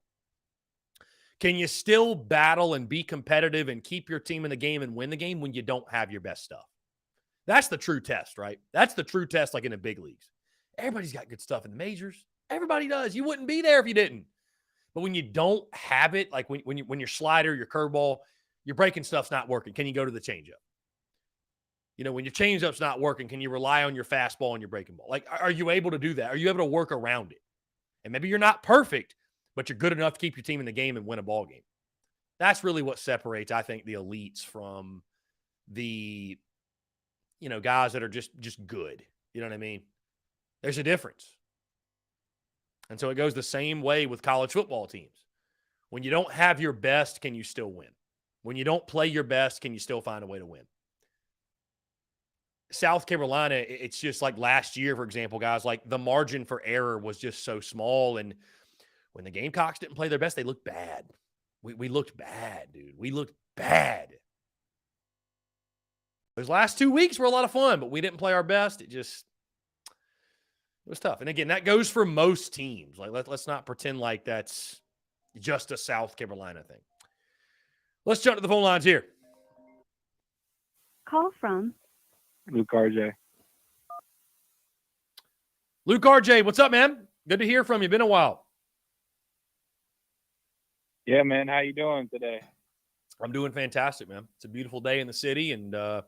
Can you still battle and be competitive and keep your team in the game and win the game when you don't have your best stuff? That's the true test, right? That's the true test like in the big leagues. Everybody's got good stuff in the majors. Everybody does. You wouldn't be there if you didn't. But when you don't have it, like when your slider, your curveball, your breaking stuff's not working, can you go to the changeup? When your changeup's not working, can you rely on your fastball and your breaking ball? Like, are you able to do that? Are you able to work around it? And maybe you're not perfect, but you're good enough to keep your team in the game and win a ball game. That's really what separates, I think, the elites from the, guys that are just good. You know what I mean? There's a difference. And so it goes the same way with college football teams. When you don't have your best, can you still win? When you don't play your best, can you still find a way to win? South Carolina, it's just like last year, for example, guys, like the margin for error was just so small. And when the Gamecocks didn't play their best, they looked bad. We looked bad, dude. We looked bad. Those last 2 weeks were a lot of fun, but we didn't play our best. It was tough. And again, that goes for most teams. Like, let's not pretend like that's just a South Carolina thing. Let's jump to the phone lines here. Call from Luke RJ. Luke RJ, what's up, man? Good to hear from you. Been a while. Yeah, man. How you doing today? I'm doing fantastic, man. It's a beautiful day in the city, and we're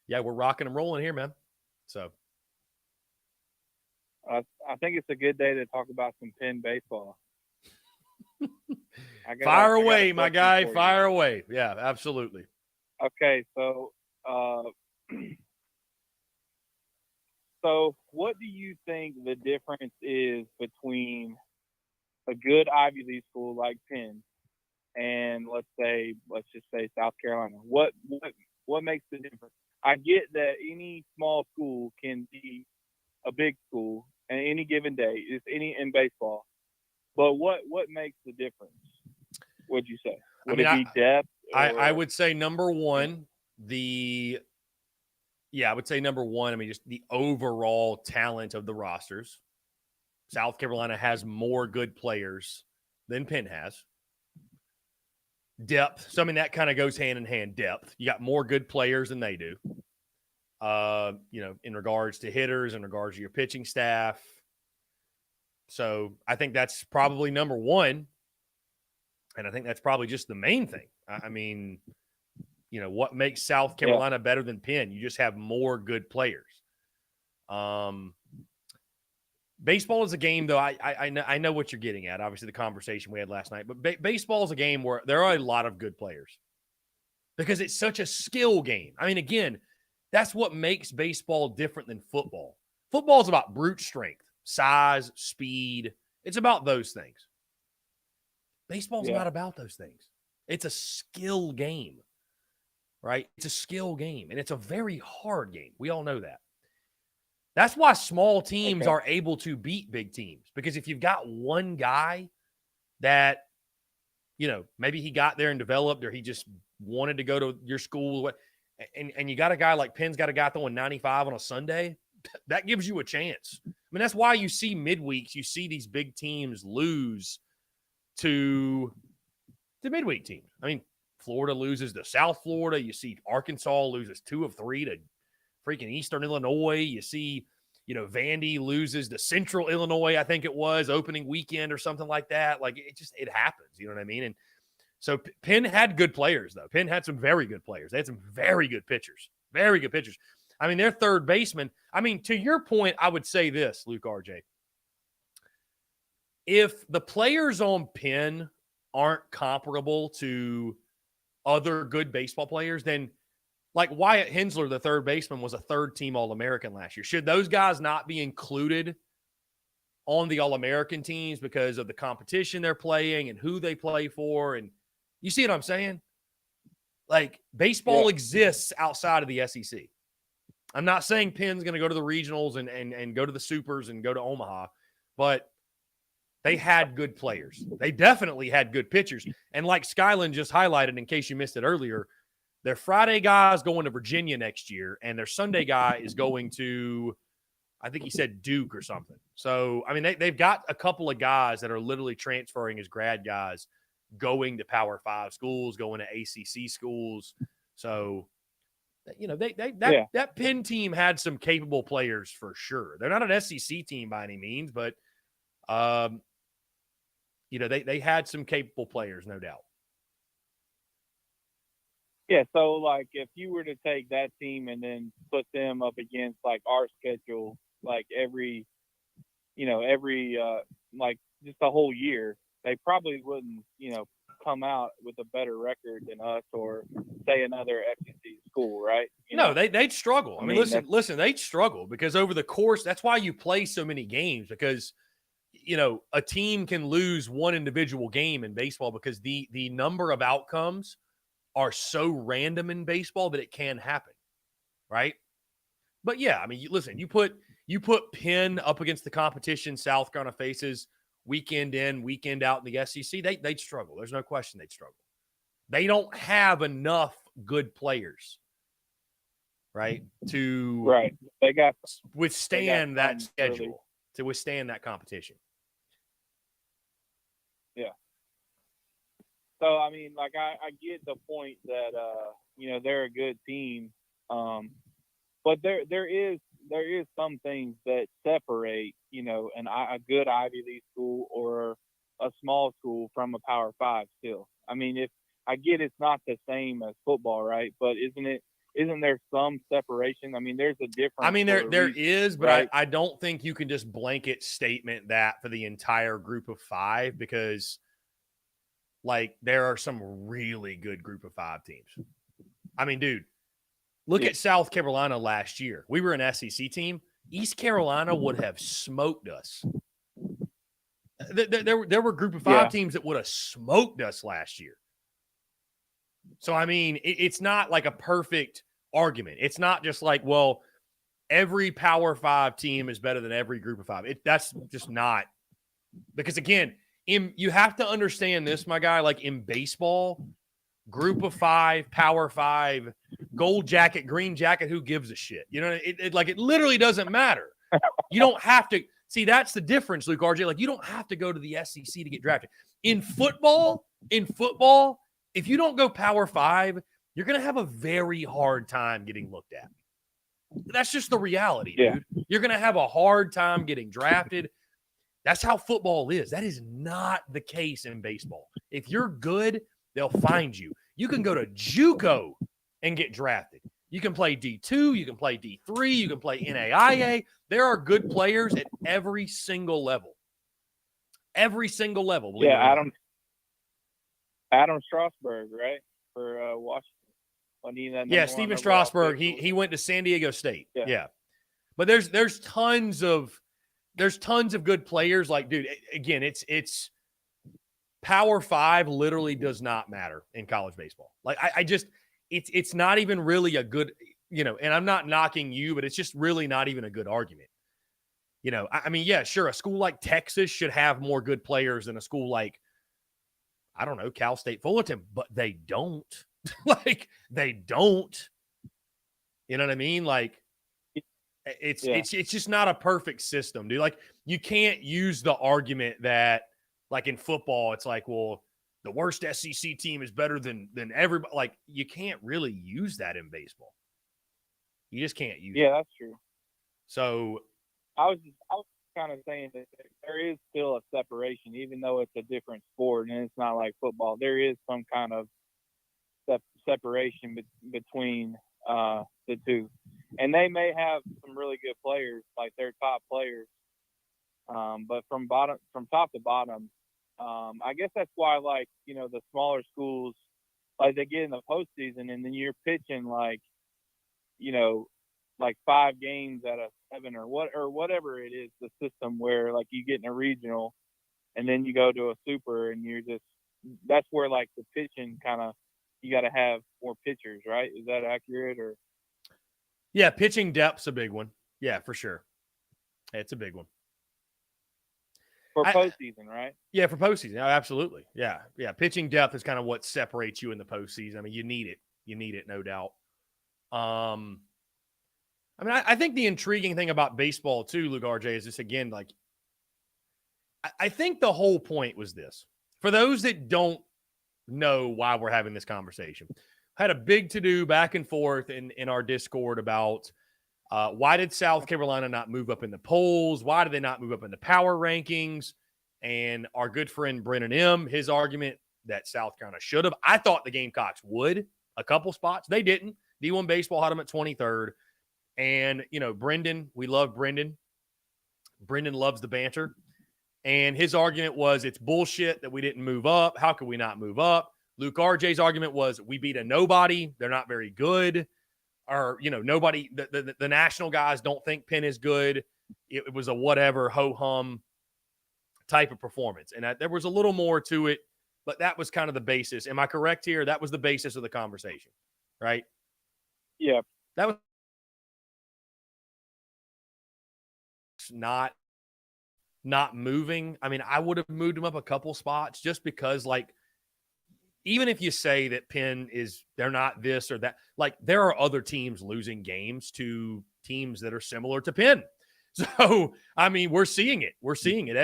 rocking and rolling here, man. So I think it's a good day to talk about some Penn baseball. Fire away, my guy. Fire away. Yeah, absolutely. Okay, so so what do you think the difference is between a good Ivy League school like Penn and let's just say South Carolina? What makes the difference? I get that any small school can be a big school on any given day. It's in baseball. But what makes the difference? Would you say? Would it be depth? I would say number one, I would say number one, just the overall talent of the rosters. South Carolina has more good players than Penn has. Depth. So, that kind of goes hand in hand. Depth. You got more good players than they do. In regards to hitters, in regards to your pitching staff. So I think that's probably number one. And I think that's probably just the main thing. What makes South Carolina better than Penn? You just have more good players. Baseball is a game, though. I know what you're getting at. Obviously, the conversation we had last night. But baseball is a game where there are a lot of good players because it's such a skill game. Again, that's what makes baseball different than football. Football is about brute strength, size, speed. It's about those things. Baseball's not about those things. It's a skill game, right? It's a skill game, and it's a very hard game. We all know that. That's why small teams are able to beat big teams, because if you've got one guy that, maybe he got there and developed, or he just wanted to go to your school, and you got a guy like Penn's got a guy throwing 95 on a Sunday, that gives you a chance. That's why you see midweeks, you see these big teams lose to the midweek teams. Florida loses to South Florida. You see Arkansas loses 2 of 3 to freaking Eastern Illinois. You see, Vandy loses to Central Illinois, I think it was, opening weekend or something like that. Like, it happens. You know what I mean? And so Penn had good players, though. Penn had some very good players. They had some very good pitchers. Very good pitchers. Their third baseman. To your point, I would say this, Luke RJ. If the players on Penn aren't comparable to other good baseball players, then like Wyatt Hensler, the third baseman, was a third-team All-American last year. Should those guys not be included on the All-American teams because of the competition they're playing and who they play for? And you see what I'm saying? Like, baseball exists outside of the SEC. I'm not saying Penn's going to go to the regionals and go to the supers and go to Omaha, but they had good players. They definitely had good pitchers. And like Skyland just highlighted, in case you missed it earlier, their Friday guy is going to Virginia next year, and their Sunday guy is going to, I think he said Duke or something. So, they've got a couple of guys that are literally transferring as grad guys, going to Power 5 schools, going to ACC schools. So, that Penn team had some capable players for sure. They're not an SEC team by any means, but They had some capable players, no doubt. Yeah, so like if you were to take that team and then put them up against like our schedule, like every like just the whole year, they probably wouldn't, come out with a better record than us or say another SEC school, right? They'd struggle. I mean, listen, they'd struggle because over the course, that's why you play so many games because, a team can lose one individual game in baseball because the number of outcomes are so random in baseball that it can happen, right? But yeah, I mean, listen, you put Penn up against the competition South Carolina faces weekend in, weekend out in the SEC, they'd struggle. There's no question they'd struggle. They don't have enough good players, right, They got withstand that schedule, really. to withstand that competition. Yeah. So I mean, like I get the point that they're a good team, but there is some things that separate a good Ivy League school or a small school from a Power 5 still. I mean, if I get it's not the same as football, right? But isn't there some separation? I mean, there's a difference. I mean, there is, but right? I don't think you can just blanket statement that for the entire group of 5 because like there are some really good group of 5 teams. I mean, dude, look at South Carolina last year. We were an SEC team. East Carolina would have smoked us. There were group of 5 teams that would have smoked us last year. So, I mean, it's not like a perfect argument. It's not just like, well, every Power 5 team is better than every group of 5. That's just not. Because, again, you have to understand this, my guy, like in baseball, group of 5, Power 5, gold jacket, green jacket, who gives a shit? It literally doesn't matter. You don't have to. See, that's the difference, Luke RJ. Like, you don't have to go to the SEC to get drafted. In football, if you don't go Power 5, you're going to have a very hard time getting looked at. That's just the reality, dude. You're going to have a hard time getting drafted. That's how football is. That is not the case in baseball. If you're good, they'll find you. You can go to JUCO and get drafted. You can play D2, you can play D3, you can play NAIA. There are good players at every single level. Every single level. Yeah, Adam Strasburg, right? For Washington. Yeah, Stephen Strasburg. He went to San Diego State. Yeah. But there's tons of good players. Like, dude, again, it's Power 5 literally does not matter in college baseball. Like, it's not even really a good, and I'm not knocking you, but it's just really not even a good argument. I mean, yeah, sure, a school like Texas should have more good players than a school like, I don't know, Cal State Fullerton, but they don't. Like, they don't. You know what I mean? Like, it's just not a perfect system, dude. Like, you can't use the argument that, like in football, it's like, well, the worst SEC team is better than everybody. Like, you can't really use that in baseball. You just can't use it. Yeah, that's true. So I was kind of saying that there is still a separation, even though it's a different sport and it's not like football. There is some kind of separation between the two, and they may have some really good players, like their top players, but from top to bottom, I guess that's why, like, the smaller schools, like, they get in the postseason and then you're pitching like 5 games out of 7 or whatever it is, the system where like you get in a regional and then you go to a super and that's where like the pitching kind of, you got to have more pitchers, right? Is that accurate? Or yeah, pitching depth's a big one. Yeah, for sure. It's a big one. For postseason, right? Yeah, for postseason. Oh, absolutely. Yeah. Pitching depth is kind of what separates you in the postseason. I mean, you need it. No doubt. I mean, I think the intriguing thing about baseball too, Luke RJ, is this again, like, I think the whole point was this. For those that don't know why we're having this conversation, I had a big to-do back and forth in our Discord about Why did South Carolina not move up in the polls? Why did they not move up in the power rankings? And our good friend Brennan M., his argument that South Carolina should have. I thought the Gamecocks would a couple spots. They didn't. D1 Baseball had them at 23rd. And, Brendan, we love Brendan. Brendan loves the banter. And his argument was it's bullshit that we didn't move up. How could we not move up? Luke RJ's argument was we beat a nobody. They're not very good. Or, nobody, the national guys don't think Penn is good. It was a whatever, ho-hum type of performance. And there was a little more to it, but that was kind of the basis. Am I correct here? That was the basis of the conversation, right? Yeah. That was not moving. I mean, I would have moved him up a couple spots just because, even if you say that Penn they're not this or that, there are other teams losing games to teams that are similar to Penn. So, I mean, we're seeing it.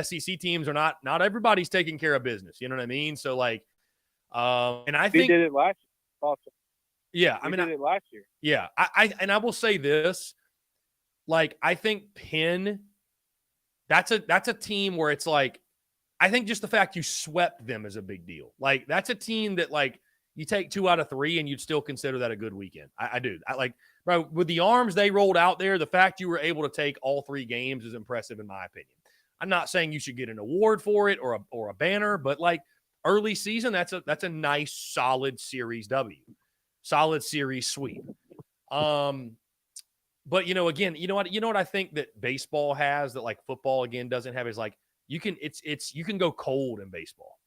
SEC teams are not everybody's taking care of business. You know what I mean? So, and I think we did it last year. Also. Yeah, we did it last year. Yeah, I will say this, I think Penn, that's a team where it's I think just the fact you swept them is a big deal. That's a team that you take 2 out of 3 and you'd still consider that a good weekend. I do. Bro, with the arms they rolled out there, the fact you were able to take all 3 games is impressive in my opinion. I'm not saying you should get an award for it or a banner, but early season, that's a nice solid series W. Solid series sweep. But again, you know what I think that baseball has that football again doesn't have is you can go cold in baseball.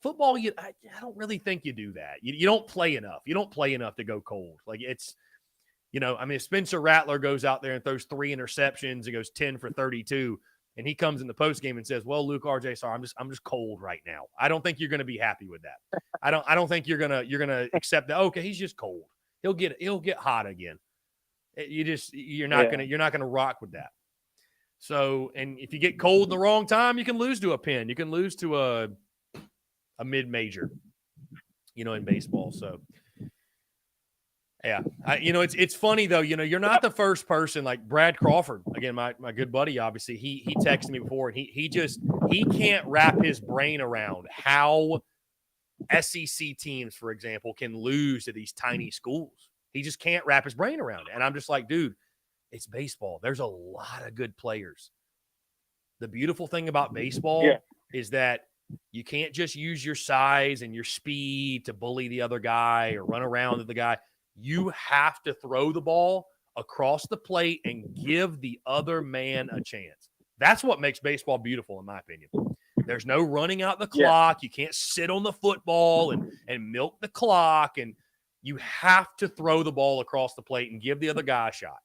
Football, I don't really think you do that. You don't play enough. You don't play enough to go cold. If Spencer Rattler goes out there and throws 3 interceptions and goes 10 for 32, and he comes in the post game and says, "Well, Luke RJ, sorry, I'm just cold right now." I don't think you're going to be happy with that. I don't think you're gonna accept that. Okay, he's just cold. He'll get hot again. You're not gonna rock with that. So, and if you get cold in the wrong time, you can lose to a Penn. You can lose to a mid-major, in baseball. So, yeah, it's funny though. You're not the first person. Like Brad Crawford, again, my good buddy. Obviously, he texted me before, and he can't wrap his brain around how SEC teams, for example, can lose to these tiny schools. He just can't wrap his brain around it. And I'm just like, dude, it's baseball. There's a lot of good players. The beautiful thing about baseball is that you can't just use your size and your speed to bully the other guy or run around with the guy. You have to throw the ball across the plate and give the other man a chance. That's what makes baseball beautiful, in my opinion. There's no running out the clock. You can't sit on the football and milk the clock. And you have to throw the ball across the plate and give the other guy a shot.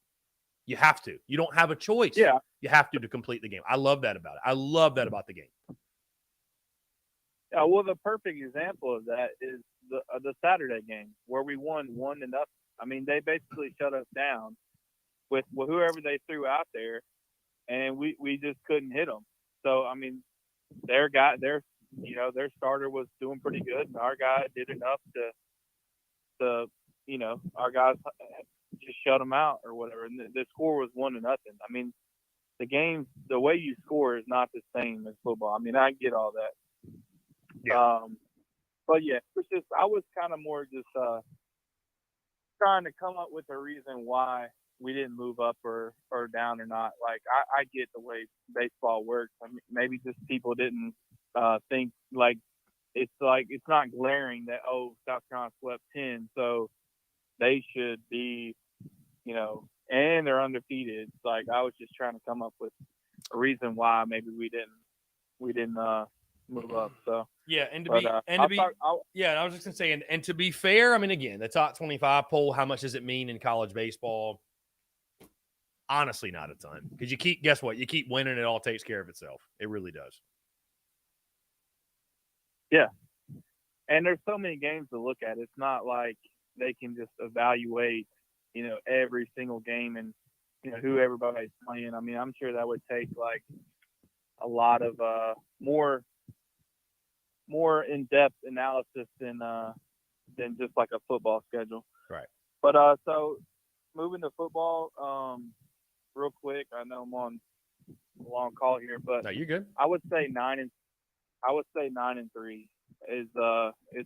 You have to. You don't have a choice. Yeah. You have to complete the game. I love that about it. I love that about the game. Yeah, well, the perfect example of that is the Saturday game where we won 1-0. I mean, they basically shut us down with whoever they threw out there, and we just couldn't hit them. So, I mean, their starter was doing pretty good, and our guy did enough to our guys just shut them out or whatever. And the score was 1-0. I mean, the game, the way you score is not the same as football. I mean, I get all that. Yeah. But yeah, it's just I was kind of more just trying to come up with a reason why we didn't move up or down or not. Like I get the way baseball works. I mean, maybe just people didn't think it's not glaring that South Carolina swept 10, so they should be, and they're undefeated. It's like I was just trying to come up with a reason why maybe we didn't move up. So yeah, and I was just gonna say, and to be fair, I mean, again, the top 25 poll, how much does it mean in college baseball? Honestly, not a ton, because you keep winning, it all takes care of itself. It really does. Yeah, and there's so many games to look at. It's not like they can just evaluate, every single game and who everybody's playing. I mean, I'm sure that would take like a lot of more in-depth analysis than just like a football schedule. Right. But so moving to football, real quick. I know I'm on a long call here, but No, you're good. I would say 9-3 is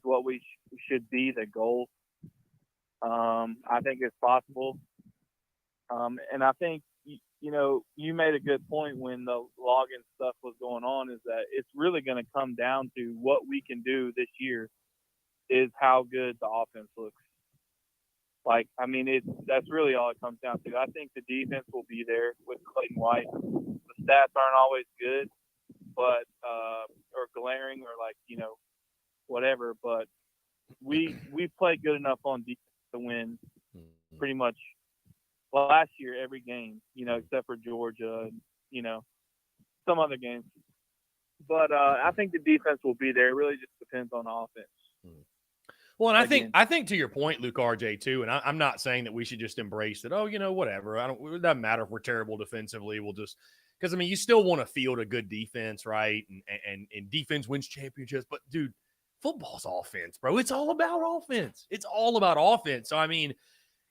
what we should be the goal. I think it's possible. And I think, you know, you made a good point when the login stuff was going on, is that it's really going to come down to what we can do this year is how good the offense looks. Like, I mean, that's really all it comes down to. I think the defense will be there with Clayton White. The stats aren't always good, but or glaring or like, you know, whatever. But we play good enough on defense to win pretty much last year every game, you know, except for Georgia and, you know, some other games. But I think the defense will be there. It really just depends on the offense. Well, and Again. I think to your point, Luke RJ too, and I'm not saying that we should just embrace that. Oh, you know, whatever. It doesn't matter if we're terrible defensively. We'll just, because I mean, you still want to field a good defense, right? And defense wins championships. But dude, football's offense, bro. It's all about offense. It's all about offense. So I mean,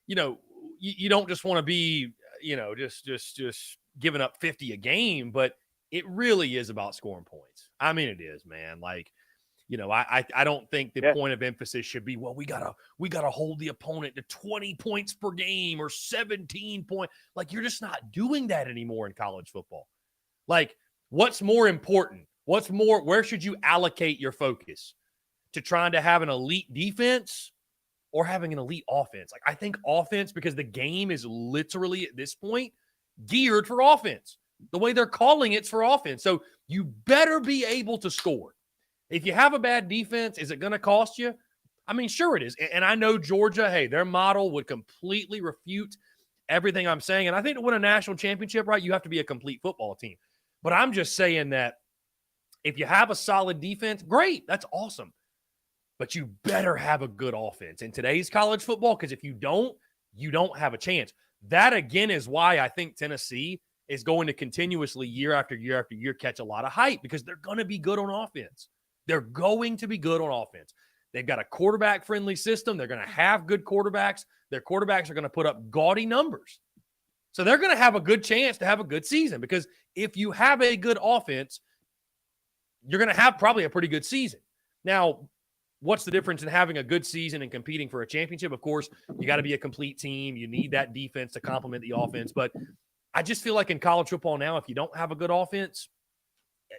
you know, you don't just want to be, you know, just giving up 50 a game, but it really is about scoring points. I mean, it is, man. Like, you know, I don't think the point of emphasis should be, well, we gotta hold the opponent to 20 points per game or 17 points. Like, you're just not doing that anymore in college football. Like, what's more important? Where should you allocate your focus? To trying to have an elite defense or having an elite offense? Like, I think offense, because the game is literally at this point geared for offense. The way they're calling it's for offense. So you better be able to score. If you have a bad defense, is it going to cost you? I mean, sure it is. And I know Georgia, hey, their model would completely refute everything I'm saying. And I think to win a national championship, right, you have to be a complete football team. But I'm just saying that if you have a solid defense, great, that's awesome. But you better have a good offense in today's college football, because if you don't have a chance. That, again, is why I think Tennessee is going to continuously, year after year after year, catch a lot of hype, because they're going to be good on offense. They're going to be good on offense. They've got a quarterback-friendly system. They're going to have good quarterbacks. Their quarterbacks are going to put up gaudy numbers. So they're going to have a good chance to have a good season, because if you have a good offense, you're going to have probably a pretty good season. Now, what's the difference in having a good season and competing for a championship? Of course, you got to be a complete team. You need that defense to complement the offense. But I just feel like in college football now, if you don't have a good offense,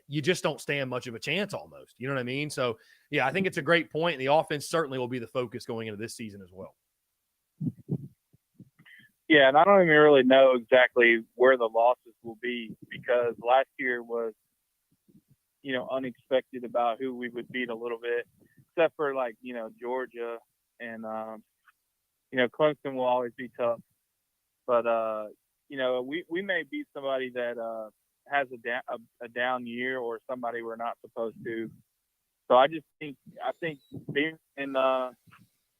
you just don't stand much of a chance almost. You know what I mean? So, yeah, I think it's a great point. The offense certainly will be the focus going into this season as well. Yeah, and I don't even really know exactly where the losses will be, because last year was, you know, unexpected about who we would beat a little bit, except for, like, you know, Georgia and, you know, Clemson will always be tough. But, you know, we may beat somebody that has a down year, or somebody we're not supposed to. So I think being in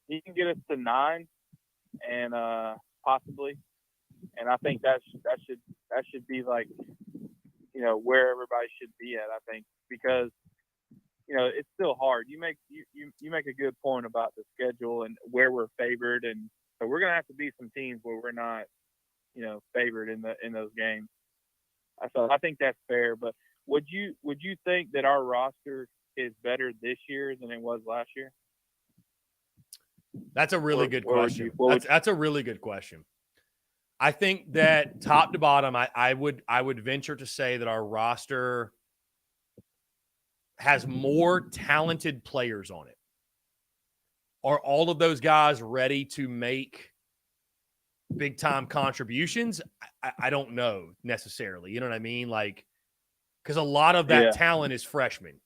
he can get us to 9 and possibly, and I think that should be, like, you know, where everybody should be at. I think, because, you know, it's still hard. You make a good point about the schedule and where we're favored, and so we're gonna have to beat some teams where we're not, you know, favored in those games. So I think that's fair. But would you think that our roster is better this year than it was last year? That's a really good question. That's a really good question. I think that top to bottom, I would venture to say that our roster has more talented players on it. Are all of those guys ready to make big time contributions? I don't know necessarily. You know what I mean? Like, because a lot of that talent is freshmen.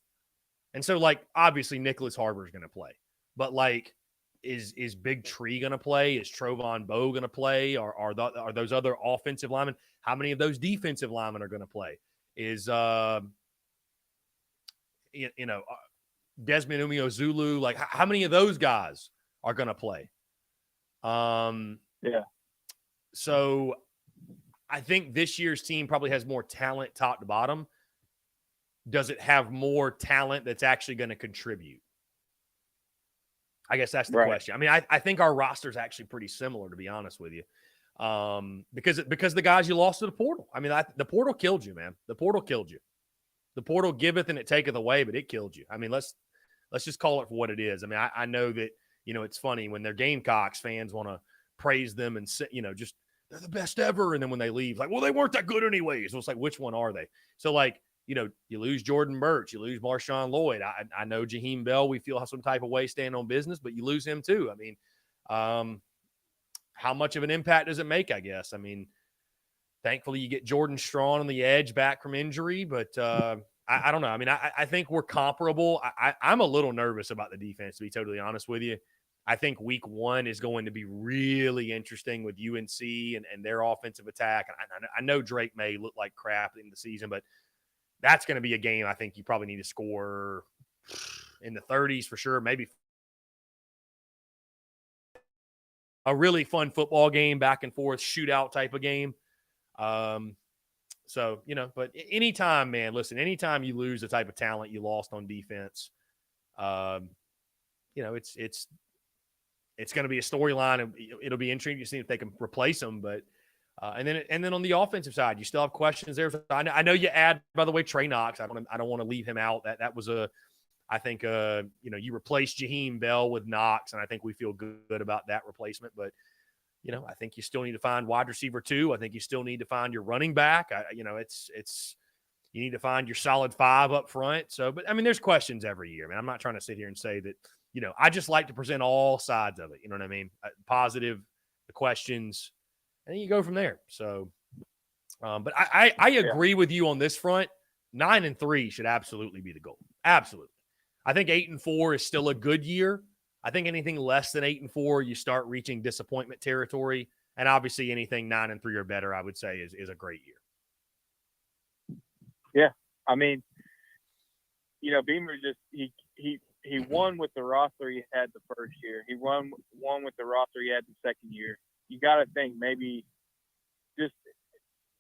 And so, like, obviously Nicholas Harbor is going to play, but, like, is Big Tree going to play? Is Trovon Bowe going to play? Are those other offensive linemen? How many of those defensive linemen are going to play? Is Desmond Umeozulu, like, how many of those guys are going to play? So I think this year's team probably has more talent top to bottom. Does it have more talent that's actually going to contribute? I guess that's the question. I mean, I think our roster is actually pretty similar, to be honest with you. Because the guys you lost to the portal. I mean, the portal killed you, man. The portal killed you. The portal giveth and it taketh away, but it killed you. I mean, let's just call it for what it is. I mean, I know that, it's funny when their Gamecocks fans want to praise them and say, just they're the best ever. And then when they leave, like, well, they weren't that good anyways. So it's like, which one are they? So like, you lose Jordan Birch, you lose Marshawn Lloyd. I know Jaheim Bell, we feel some type of way standing on business, but you lose him too. I mean, how much of an impact does it make, I guess? I mean, thankfully you get Jordan Strachan on the edge back from injury, but I don't know. I mean, I think we're comparable. I'm a little nervous about the defense, to be totally honest with you. I think week 1 is going to be really interesting with UNC and their offensive attack. And I know Drake may look like crap in the season, but that's going to be a game I think you probably need to score in the 30s for sure, maybe a really fun football game, back and forth, shootout type of game. So, but anytime, man, listen, anytime you lose the type of talent you lost on defense, it's going to be a storyline, and it'll be interesting to see if they can replace them. But and then on the offensive side, you still have questions there. I know you add, by the way, Trey Knox. I don't want to leave him out. That was I think you replaced Jaheim Bell with Knox, and I think we feel good about that replacement. But I think you still need to find wide receiver 2. I think you still need to find your running back. It's you need to find your solid 5 up front. So, but I mean, there's questions every year. I mean, I'm not trying to sit here and say that. I just like to present all sides of it. You know what I mean? Positive, the questions, and then you go from there. So, but I agree with you on this front. 9-3 should absolutely be the goal. Absolutely. I think 8-4 is still a good year. I think anything less than 8-4, you start reaching disappointment territory. And obviously anything 9-3 or better, I would say is a great year. Yeah. I mean, Beamer he won with the roster he had the first year. He won with the roster he had the second year. You got to think maybe just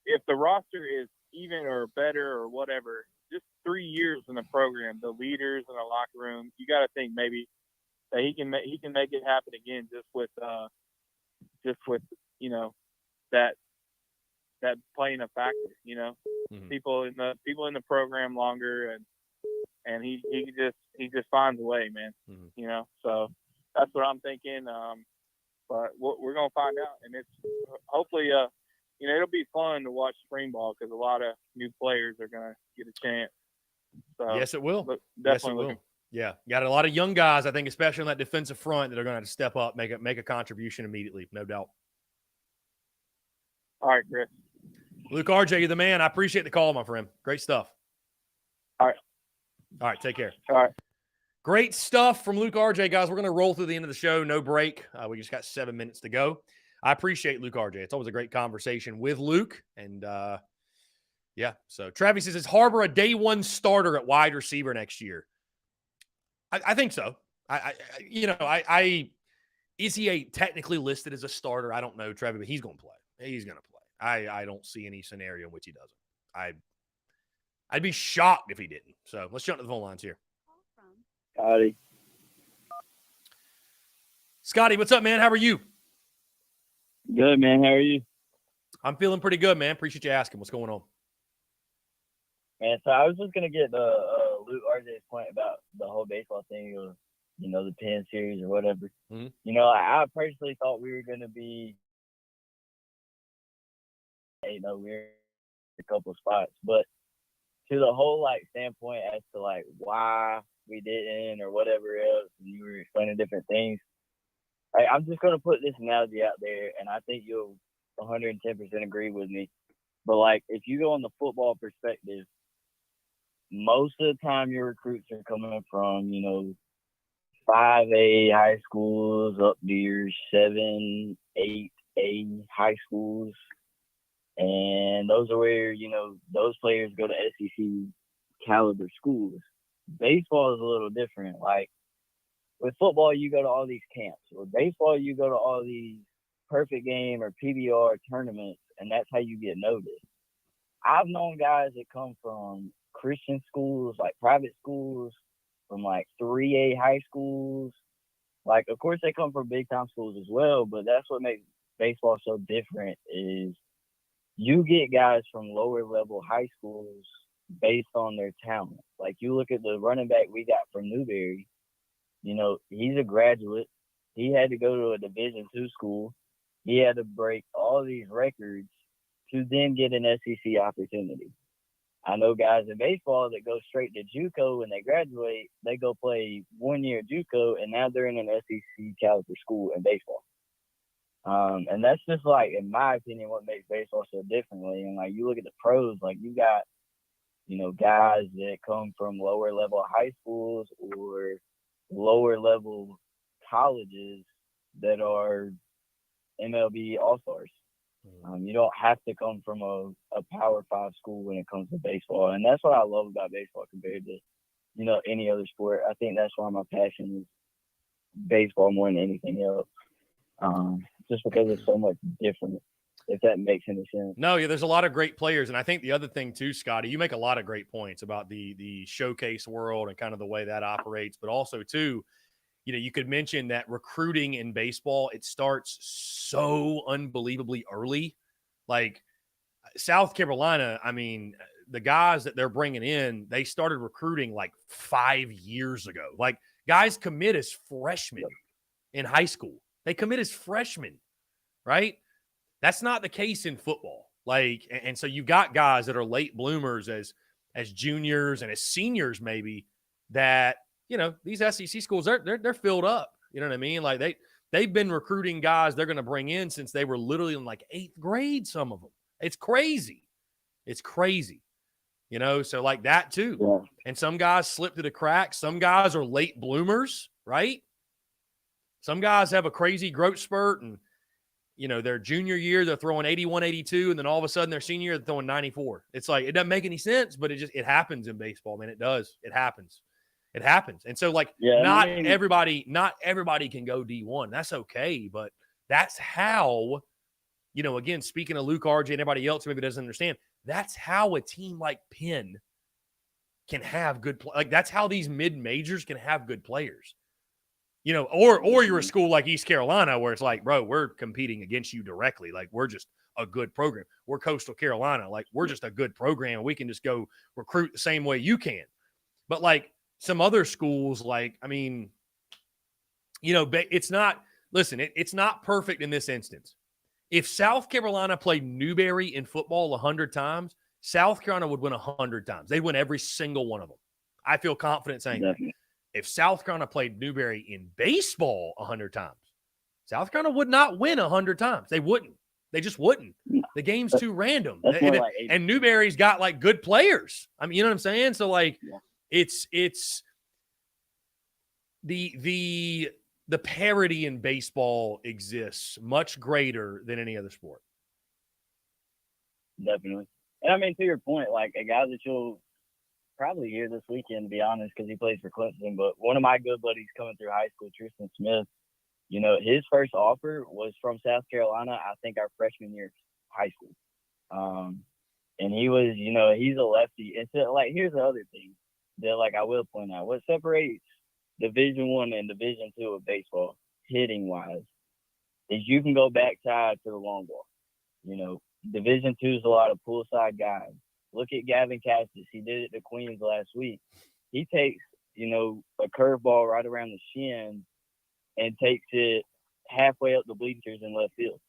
if the roster is even or better or whatever, just 3 years in the program, the leaders in the locker room, you got to think maybe that he can make it happen again just with that playing a factor. Mm-hmm. People in the program longer and he just finds a way, man. Mm-hmm. So that's what I'm thinking. But we're gonna find out, and it's hopefully it'll be fun to watch spring ball because a lot of new players are gonna get a chance. So yes, it will. Definitely yes, it will. Yeah, got a lot of young guys, I think, especially on that defensive front, that are going to have to step up, make a contribution immediately, no doubt. All right, Chris. Luke RJ, you're the man. I appreciate the call, my friend. Great stuff. All right, take care. All right. Great stuff from Luke RJ, guys. We're going to roll through the end of the show. No break. We just got 7 minutes to go. I appreciate Luke RJ. It's always a great conversation with Luke. And, yeah, so Travis says, is Harbor a day 1 starter at wide receiver next year? I think so. Is he technically listed as a starter? I don't know, Trevor, but he's going to play. He's going to play. I don't see any scenario in which he doesn't. I'd be shocked if he didn't. So let's jump to the phone lines here. Scotty. Scotty, what's up, man? How are you? Good, man. How are you? I'm feeling pretty good, man. Appreciate you asking. What's going on? Man, so I was just going to get Luke RJ's point about the whole baseball thing or, the Penn series or whatever. Mm-hmm. I personally thought we were going to be, we're a couple of spots. But to the whole, standpoint as to, why we didn't or whatever else, and you were explaining different things, I'm just going to put this analogy out there, and I think you'll 110% agree with me. But, if you go on the football perspective, most of the time your recruits are coming from, 5A high schools up to your 7, 8A high schools. And those are where, those players go to SEC caliber schools. Baseball is a little different. With football, you go to all these camps. With baseball, you go to all these perfect game or PBR tournaments, and that's how you get noticed. I've known guys that come from Christian schools, private schools, from 3A high schools. Of course they come from big time schools as well, but that's what makes baseball so different is you get guys from lower level high schools based on their talent. Like you look at the running back we got from Newberry, you know, he's a graduate. He had to go to a Division II school. He had to break all these records to then get an SEC opportunity. I know guys in baseball that go straight to JUCO when they graduate. They go play 1 year JUCO, and now they're in an SEC caliber school in baseball. And that's just like, in my opinion, what makes baseball so differently. And like you look at the pros, like you got, you know, guys that come from lower level high schools or lower level colleges that are MLB All-Stars. You don't have to come from a Power 5 school when it comes to baseball. And that's what I love about baseball compared to, you know, any other sport. I think that's why my passion is baseball more than anything else. Just because it's so much different, if that makes any sense. No, yeah, there's a lot of great players. And I think the other thing too, Scotty, you make a lot of great points about the showcase world and kind of the way that operates, but also too, you know, you could mention that recruiting in baseball, it starts so unbelievably early. Like South Carolina, I mean, the guys that they're bringing in, they started recruiting like 5 years ago. Like guys commit as freshmen in high school. They commit as freshmen, right? That's not the case in football. Like, and so you've got guys that are late bloomers as juniors and as seniors maybe that, you know, these SEC schools, they're filled up. You know what I mean? Like they've been recruiting guys they're going to bring in since they were literally in like 8th grade, some of them. It's crazy. It's crazy. You know, so like that too. Yeah. And some guys slip through the cracks. Some guys are late bloomers, right? Some guys have a crazy growth spurt and, you know, their junior year, they're throwing 81, 82, and then all of a sudden their senior year, they're throwing 94. It's like, it doesn't make any sense, but it happens in baseball, man. It does. It happens. It happens. And so like not everybody can go D1. That's okay. But that's how, you know, again, speaking of Luke RJ and everybody else who maybe doesn't understand, that's how a team like Penn can have good play. Like that's how these mid-majors can have good players. You know, or you're a school like East Carolina where it's like, bro, we're competing against you directly. Like we're just a good program. We're Coastal Carolina. Like we're just a good program. We can just go recruit the same way you can. But like some other schools, like, I mean, you know, it's not, listen, it's not perfect in this instance. If South Carolina played Newberry in football 100 times, South Carolina would win 100 times. They'd win every single one of them. I feel confident saying that. If South Carolina played Newberry in baseball 100 times, South Carolina would not win 100 times. They wouldn't. They just wouldn't. The game's too random. And Newberry's got like good players. I mean, you know what I'm saying? So like it's the parity in baseball exists much greater than any other sport. Definitely. And I mean, to your point, like a guy that you'll probably hear this weekend, to be honest, because he plays for Clemson, but one of my good buddies coming through high school, Tristan Smith, you know, his first offer was from South Carolina, I think our freshman year of high school. And he was, you know, he's a lefty. And so, like, here's the other thing that, like, I will point out. What separates Division I and Division II of baseball, hitting-wise, is you can go backside to the long ball. You know, Division II is a lot of pull-side guys. Look at Gavin Cassis. He did it to Queens last week. He takes, you know, a curveball right around the shin and takes it halfway up the bleachers in left field.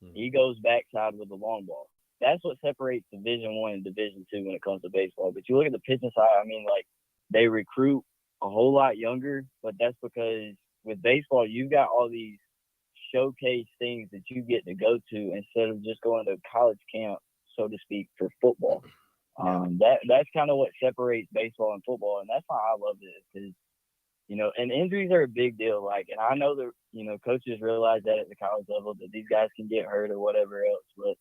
He goes backside with the long ball. That's what separates Division I and Division II when it comes to baseball. But you look at the pitching side, I mean, like, they recruit a whole lot younger, but that's because with baseball, you've got all these showcase things that you get to go to instead of just going to college camp, so to speak, for football. That's kind of what separates baseball and football, and that's why I love it, because, you know, and injuries are a big deal. Like, and I know that, you know, coaches realize that at the college level that these guys can get hurt or whatever else, but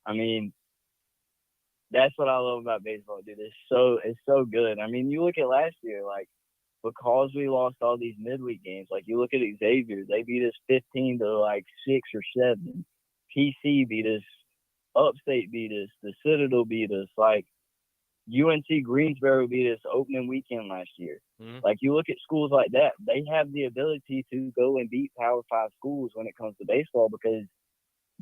I mean, that's what I love about baseball, dude. It's so good. I mean, you look at last year, like, because we lost all these midweek games, like you look at Xavier, they beat us 15 to like 6 or 7. PC beat us. Upstate beat us. The Citadel beat us. Like UNC Greensboro beat us opening weekend last year. Like you look at schools like that, they have the ability to go and beat Power 5 schools when it comes to baseball because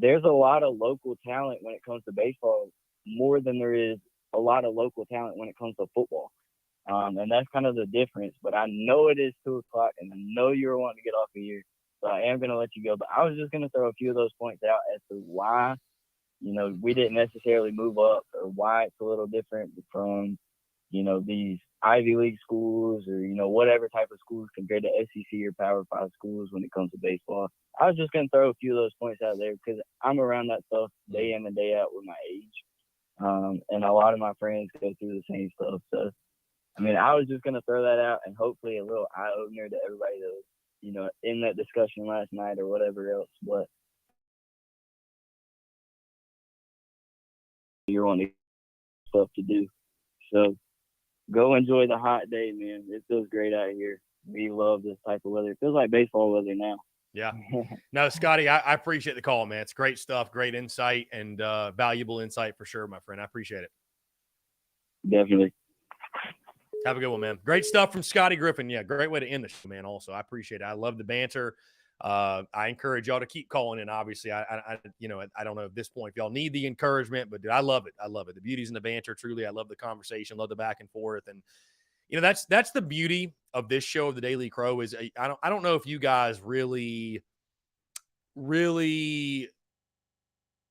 there's a lot of local talent when it comes to baseball, more than there is a lot of local talent when it comes to football. And that's kind of the difference. But I know it is 2 o'clock, and I know you're wanting to get off of here, so I am going to let you go. But I was just going to throw a few of those points out as to why, we didn't necessarily move up, or why it's a little different from, these Ivy League schools, or, whatever type of schools compared to SEC or Power 5 schools when it comes to baseball. I was just going to throw a few of those points out there because I'm around that stuff day in and day out with my age. And a lot of my friends go through the same stuff. So, I was just going to throw that out, and hopefully a little eye-opener to everybody that was, in that discussion last night or whatever else. But you're wanting stuff to do. So go enjoy the hot day, man. It feels great out here. We love this type of weather. It feels like baseball weather now. Yeah. No, Scotty, I appreciate the call, man. It's great stuff, great insight, and valuable insight for sure, my friend. I appreciate it. Definitely. Have a good one, man. Great stuff from Scotty Griffin. Yeah, great way to end the show, man. Also, I appreciate it. I love the banter. I encourage y'all to keep calling in. Obviously, I don't know at this point if y'all need the encouragement, but dude, I love it. I love it. The beauty's in the banter. Truly, I love the conversation, love the back and forth, and that's the beauty of this show of the Daily Crow. Is I don't know if you guys really,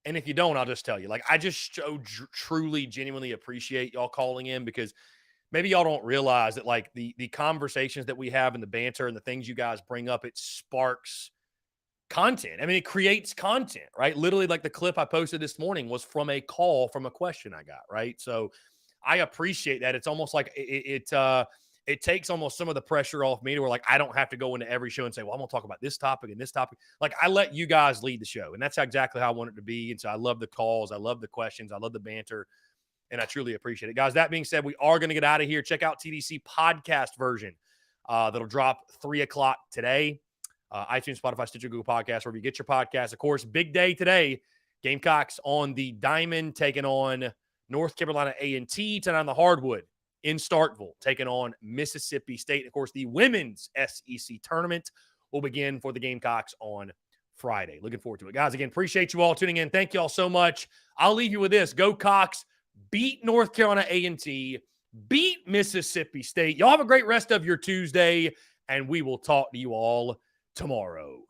and if you don't, I'll just tell you. Like, I just truly, genuinely appreciate y'all calling in, because maybe y'all don't realize that, like, the conversations that we have and the banter and the things you guys bring up, it sparks content. It creates content, right? Literally, like the clip I posted this morning was from a call from a question I got, right? So I appreciate that. It's almost like it takes almost some of the pressure off me to where, like, I don't have to go into every show and say, well, I'm going to talk about this topic and this topic. Like, I let you guys lead the show, and that's exactly how I want it to be. And so I love the calls. I love the questions. I love the banter. And I truly appreciate it. Guys, that being said, we are going to get out of here. Check out TDC podcast version. That'll drop 3 o'clock today. iTunes, Spotify, Stitcher, Google Podcasts, wherever you get your podcasts. Of course, big day today. Gamecocks on the diamond, taking on North Carolina A&T, tonight on the hardwood in Starkville, taking on Mississippi State. Of course, the women's SEC tournament will begin for the Gamecocks on Friday. Looking forward to it. Guys, again, appreciate you all tuning in. Thank you all so much. I'll leave you with this. Go Cox. Beat North Carolina A&T, beat Mississippi State. Y'all have a great rest of your Tuesday, and we will talk to you all tomorrow.